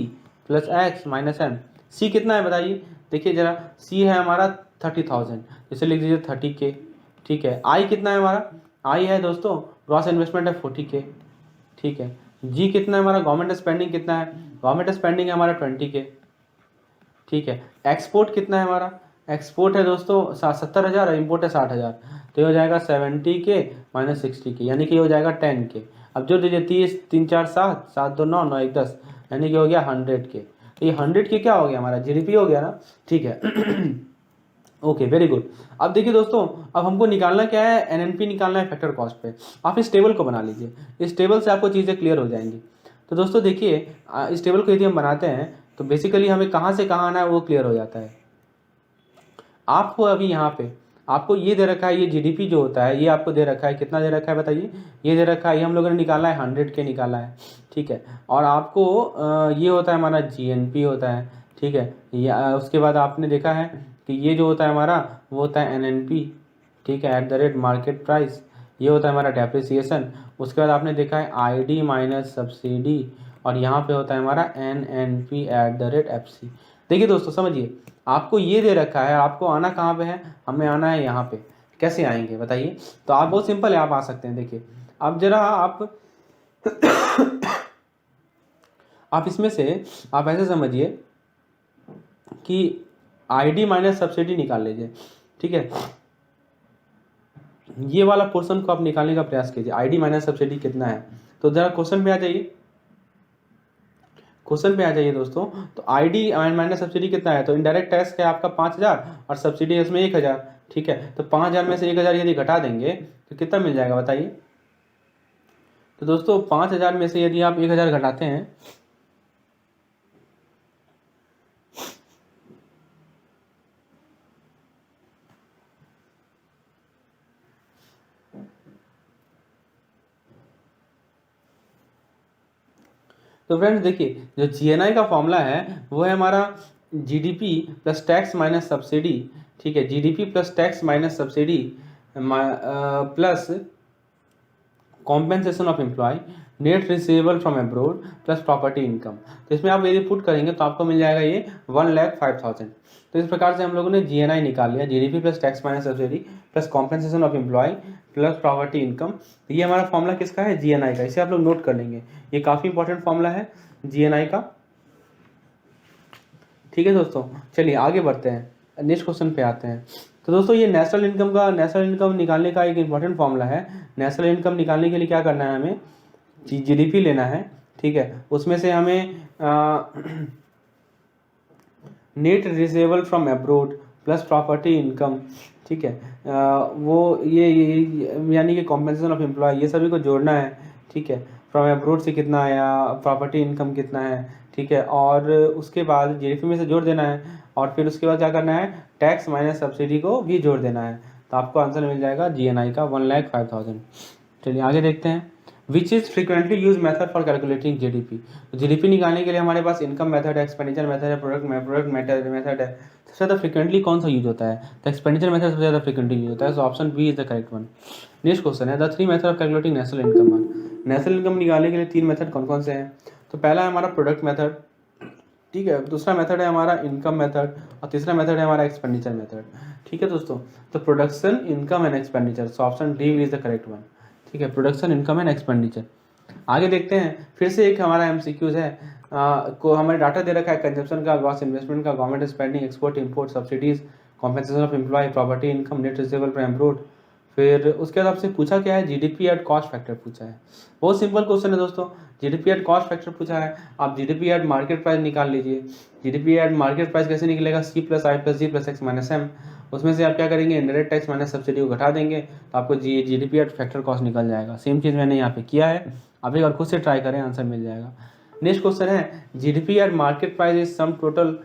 plus X minus M. सी कितना है बताइए? देखिए जरा, C है हमारा 30,000, इसे लिख दीजिए 30K। ठीक है, आई कितना है हमारा? आई है दोस्तों ग्रॉस इन्वेस्टमेंट है 40K। ठीक है, जी कितना है हमारा? गवर्नमेंट स्पेंडिंग कितना है? गवर्नमेंट स्पेंडिंग है हमारा 20K। ठीक है, एक्सपोर्ट कितना है हमारा? एक्सपोर्ट है दोस्तों 70,000 और इम्पोर्ट है 60,000। तो ये हो जाएगा 70K माइनस 60K, यानी कि हो जाएगा 10K। अब जो दीजिए 30, 3 4 7, 7 2 9, 9 1 10, यानी कि हो गया 100K। तो ये 100K क्या हो गया हमारा? GDP हो गया ना। ठीक है ओके, वेरी गुड। अब देखिए दोस्तों, अब हमको निकालना क्या है? NNP निकालना है फैक्टर कॉस्ट पे। आप इस टेबल को बना लीजिए, इस टेबल से आपको चीज़ें क्लियर हो जाएंगी। तो दोस्तों देखिए, इस टेबल को यदि हम बनाते हैं तो बेसिकली हमें कहाँ से कहाँ आना है वो क्लियर हो जाता है। आपको अभी यहाँ पे आपको ये दे रखा है, ये GDP जो होता है ये आपको दे रखा है, कितना दे रखा है बताइए? ये दे रखा है, ये हम लोगों ने निकाला है 100K निकाला है। ठीक है, और आपको ये होता है हमारा GNP होता है। ठीक है, उसके बाद आपने देखा है कि ये जो होता है हमारा वो होता है NNP। ठीक है, eight the rate market price. ये होता है हमारा डेप्रिसिएशन। उसके बाद आपने देखा है ID माइनस सब्सिडी, और यहाँ पे होता है हमारा NNP eight the rate FC। देखिए दोस्तों समझिए, आपको ये दे रखा है, आपको आना कहाँ पे है? हमें आना है यहाँ पे। कैसे आएंगे बताइए? तो आप बहुत सिंपल है, आप आ सकते हैं। देखिए अब जरा आप इसमें से आप ऐसे समझिए कि ID माइनस सब्सिडी निकाल लीजिए। ठीक है, ये वाला पोर्शन को आप निकालने का प्रयास कीजिए। ID माइनस सब्सिडी कितना है? तो जरा क्वेश्चन पे आ जाइए, क्वेश्चन पे आ जाइए दोस्तों। तो ID माइनस सब्सिडी कितना है? तो इनडायरेक्ट टैक्स है आपका 5,000 और सब्सिडी है इसमें 1,000। ठीक है, तो 5,000 में से 1,000 यदि घटा देंगे तो कितना मिल जाएगा बताइए? तो दोस्तों 5,000 में से यदि आप 1,000 घटाते हैं तो फ्रेंड्स देखिए, जो GNI का फॉर्मूला है वो है हमारा GDP plus tax minus subsidy. ठीक है, GDP plus tax minus subsidy plus compensation of employ net receivable from abroad plus property income. तो इसमें आप यदि पुट करेंगे तो आपको मिल जाएगा ये 1,05,000। तो इस प्रकार से हम लोगों ने GNI निकाल लिया, GDP plus tax minus subsidy plus compensation of employ plus property income. तो ये हमारा फॉर्मूला किसका है? GNI का। इसे आप लोग नोट कर लेंगे, ये काफ़ी इंपॉर्टेंट फॉर्मूला है GNI का। ठीक है दोस्तों, चलिए आगे बढ़ते हैं, नेक्स्ट क्वेश्चन पे आते हैं। तो दोस्तों ये नेशनल इनकम निकालने का एक इंपॉर्टेंट फॉर्मूला है। नेशनल इनकम निकालने के लिए क्या करना है? हमें GDP लेना है। ठीक है, उसमें से हमें net receivable from abroad plus property income. ठीक है, वो ये यानी कि कॉम्पेंसेशन ऑफ एम्प्लॉय, ये सभी को जोड़ना है। ठीक है, फ्रॉम अब्रोड से कितना आया, प्रॉपर्टी इनकम कितना है। ठीक है, और उसके बाद GDP में से जोड़ देना है, और फिर उसके बाद क्या करना है? टैक्स माइनस सब्सिडी को भी जोड़ देना है। तो आपको आंसर मिल जाएगा GNI का 1,05,000। चलिए आगे देखते हैं। Which is frequently use method for calculating GDP। तो GDP निकालने के लिए हमारे पास इनकम मेथड है, एक्सपेंडिचर मेथड है, प्रोडक्ट मेथड है। सबसे ज़्यादा फ्रिक्वेंटली कौन सा यूज होता है? तो एक्सपेंडिचर मेथड सबसे ज़्यादा फ्रिक्वेंटली यूज होता है। So option B is the correct one. Next question है the 3 method of calculating national income. National income निकालने के लिए 3 मेथड कौन कौन से हैं? तो पहला है हमारा प्रोडक्ट मेथड। ठीक है, दूसरा मेथड है हमारा इनकम मेथड, और तीसरा मेथड है हमारा एक्सपेंडिचर मेथड। ठीक है दोस्तों, तो production, income and expenditure. So option D is the correct one. ठीक है, प्रोडक्शन, इनकम एंड एक्सपेंडिचर। आगे देखते हैं, फिर से एक हमारा MCQs है। को हमारे डाटा दे रखा है कंजप्शन का, ग्रॉस इन्वेस्टमेंट का, government spending, export import, subsidies, compensation of employ, property income, net receivable from abroad. फिर उसके बाद आपसे पूछा क्या है? GDP एट कॉस्ट फैक्टर पूछा है। बहुत सिंपल क्वेश्चन है दोस्तों, GDP एट कॉस्ट फैक्टर पूछा है। आप GDP एट मार्केट प्राइस निकाल लीजिए। GDP एट मार्केट प्राइस कैसे निकलेगा? C plus I plus G plus X minus M. उसमें से आप क्या करेंगे? इनडायरेक्ट टैक्स माइनस सब्सिडी को घटा देंगे, तो आपको GDP एट फैक्टर कॉस्ट निकल जाएगा। सेम चीज़ मैंने यहाँ पे किया है, आप एक बार खुद से ट्राई करें, आंसर मिल जाएगा। नेक्स्ट क्वेश्चन है GDP at market price is sum total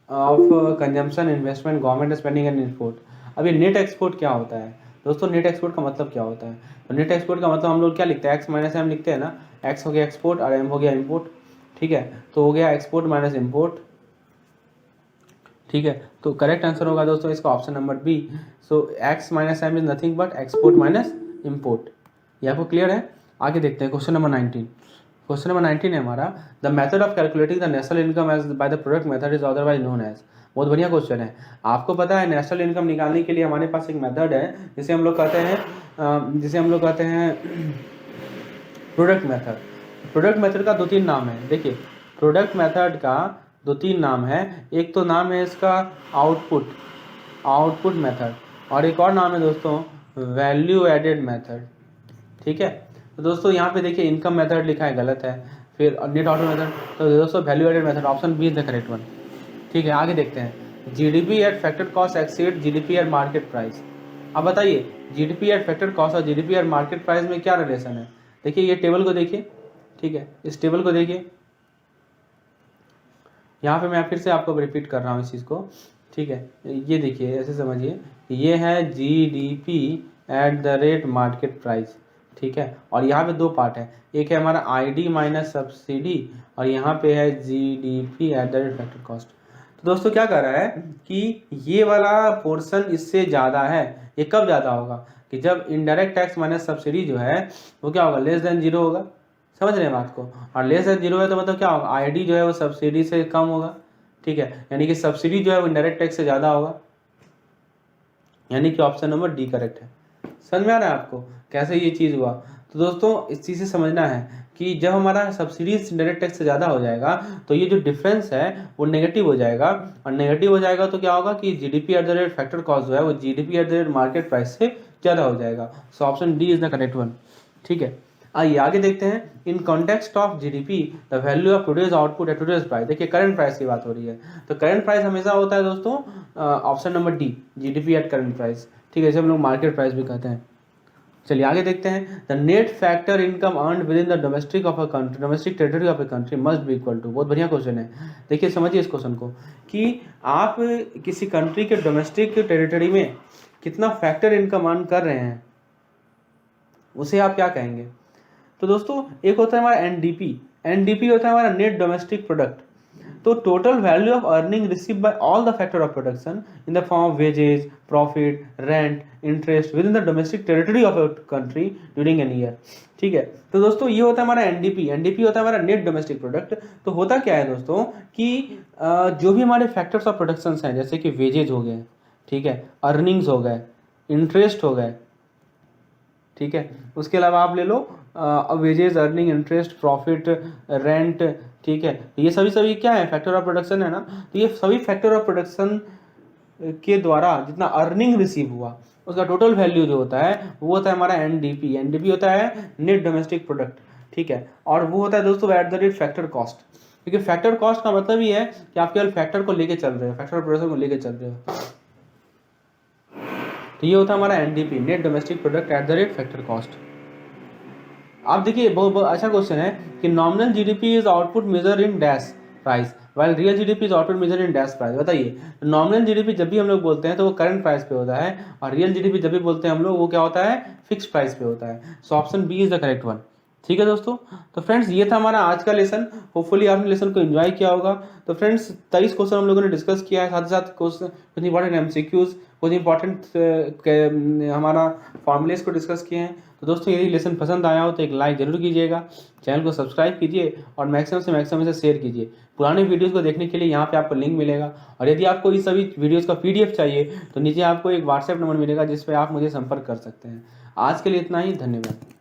of consumption, investment, government spending and export. अब ये नेट एक्सपोर्ट क्या होता है दोस्तों? नेट एक्सपोर्ट का मतलब क्या होता है? तो नेट एक्सपोर्ट का मतलब हम लोग क्या लिखते हैं, एक्स माइनस एम लिखते हैं ना। एक्स हो गया एक्सपोर्ट और एम हो गया इम्पोर्ट, ठीक है। तो हो गया एक्सपोर्ट माइनस इम्पोर्ट, ठीक है। तो करेक्ट आंसर होगा दोस्तों इसका option number B. So X minus M is nothing but export minus import. ये आपको क्लियर है? आगे देखते हैं क्वेश्चन नंबर 19। क्वेश्चन नंबर 19 है हमारा, the method of calculating the national income as by the product method is otherwise known as. बहुत बढ़िया क्वेश्चन है। आपको पता है नेशनल इनकम निकालने के लिए हमारे पास एक मेथड है जिसे हम लोग कहते हैं प्रोडक्ट मेथड। प्रोडक्ट मेथड का 2-3 नाम है। देखिए प्रोडक्ट मेथड का 2-3 नाम है। एक तो नाम है इसका आउटपुट मेथड, और एक और नाम है दोस्तों वैल्यू एडेड मेथड, ठीक है। तो दोस्तों यहाँ पे देखिए इनकम मेथड लिखा है, गलत है। फिर नेट आउटपुट मेथड, तो दोस्तों value added method, option B is the correct one, ठीक है। आगे देखते हैं GDP at factor cost exceed GDP at market price. अब बताइए जीडीपी एट फैक्टर कॉस्ट और जीडीपी एट मार्केट प्राइस में क्या रिलेशन है? देखिए ये टेबल को देखिए, ठीक है। इस टेबल को देखिए, यहाँ पे मैं फिर से आपको रिपीट कर रहा हूँ इस चीज़ को, ठीक है। ये देखिए ऐसे समझिए, ये है GDP at the rate market price, ठीक है। और यहाँ पे 2 पार्ट है, एक है हमारा आईडी माइनस सब्सिडी और यहाँ पे है GDP at the rate factor cost. तो दोस्तों क्या कर रहा है कि ये वाला पोर्शन इससे ज़्यादा है। ये कब ज़्यादा होगा कि जब इनडायरेक्ट टैक्स माइनस सब्सिडी जो है वो क्या होगा, लेस देन 0 होगा। समझ रहे हैं बात को? और लेस देन 0 है तो मतलब क्या होगा, आईडी जो है वो सब्सिडी से कम होगा, ठीक है। यानी कि सब्सिडी जो है वो इनडायरेक्ट टैक्स से ज़्यादा होगा, यानी कि ऑप्शन नंबर डी करेक्ट है। समझ में आ रहा है आपको कैसे ये चीज़ हुआ? तो दोस्तों इस चीज़ से समझना है कि जब हमारा सब्सिडी डायरेक्ट टैक्स से ज़्यादा हो जाएगा तो ये जो डिफरेंस है वो नेगेटिव हो जाएगा, और नेगेटिव हो जाएगा तो क्या होगा कि GDP at the rate factor cost जो है वो GDP at the rate market price से ज़्यादा हो जाएगा। So option D is the correct one, ठीक है। आइए आगे देखते हैं, in context of GDP the value of today's output at today's price. देखिए करंट प्राइस की बात हो रही है, तो करंट प्राइस हमेशा होता है दोस्तों option number D, GDP at current price, ठीक है। इसे हम लोग मार्केट प्राइस भी कहते हैं। चलिए आगे देखते हैं, the net factor income earn within the domestic of a country, domestic territory of a country must be equal to. बहुत बढ़िया क्वेश्चन है। देखिए समझिए इस क्वेश्चन को कि आप किसी कंट्री के डोमेस्टिक टेरिटरी में कितना फैक्टर इनकम अर्न कर रहे हैं उसे आप क्या कहेंगे? तो दोस्तों एक होता है हमारा एनडीपी होता है हमारा नेट डोमेस्टिक प्रोडक्ट। तो total value of earning receive by all the factor of production in the form of wages, profit, rent, interest within the domestic territory of a country during an year, ठीक है। तो दोस्तों ये होता है हमारा NDP होता है हमारा नेट डोमेस्टिक प्रोडक्ट। तो होता क्या है दोस्तों कि जो भी हमारे फैक्टर्स ऑफ प्रोडक्शन हैं जैसे कि वेजेज हो गए, ठीक है, अर्निंग्स हो गए, इंटरेस्ट हो गए, ठीक है। उसके अलावा आप ले लो wages, earning, interest, profit, rent, ठीक है। ये सभी क्या है, फैक्टर ऑफ प्रोडक्शन है ना। तो ये सभी फैक्टर ऑफ प्रोडक्शन के द्वारा जितना अर्निंग रिसीव हुआ उसका टोटल वैल्यू जो होता है वो होता है हमारा एनडीपी होता है नेट डोमेस्टिक प्रोडक्ट, ठीक है। और वो होता है दोस्तों eight the rate factor cost, क्योंकि फैक्टर कॉस्ट का मतलब ही है कि आप केवल फैक्टर को लेके चल रहे हो, फैक्टर ऑफ प्रोडक्शन को लेके चल रहे हो। तो ये होता है हमारा NDP net domestic product at the rate factor cost. आप देखिए बहुत अच्छा क्वेश्चन है कि nominal GDP is output measure in dash price while real GDP is output measure in dash price. बताइए नॉमिनल जीडीपी जब भी हम लोग बोलते हैं तो वो करंट प्राइस पे होता है, और रियल जीडीपी जब भी बोलते हैं हम लोग वो क्या होता है, फिक्स प्राइस पे होता है। So option B is the correct one, ठीक है दोस्तों। तो फ्रेंड्स ये था हमारा आज का लेसन। होपफुली आपने लेसन को एंजॉय किया होगा। तो फ्रेंड्स 23 क्वेश्चन हम लोगों ने डिस्कस किया है, साथ ही साथ क्वेश्चन कुछ इंपॉर्टेंट एमसीक्यूज, कुछ इंपॉर्टेंट हमारा फॉर्मुलेस को डिस्कस किए हैं। तो दोस्तों यदि लेसन पसंद आया हो तो एक लाइक जरूर कीजिएगा, चैनल को सब्सक्राइब कीजिए और मैक्सिमम से मैक्सिमम इसे शेयर कीजिए। पुराने वीडियोस को देखने के लिए यहाँ पे आपको लिंक मिलेगा, और यदि आपको इस सभी वीडियोस का पीडीएफ चाहिए तो नीचे आपको एक व्हाट्सएप नंबर मिलेगा जिस पर आप मुझे संपर्क कर सकते हैं। आज के लिए इतना ही, धन्यवाद।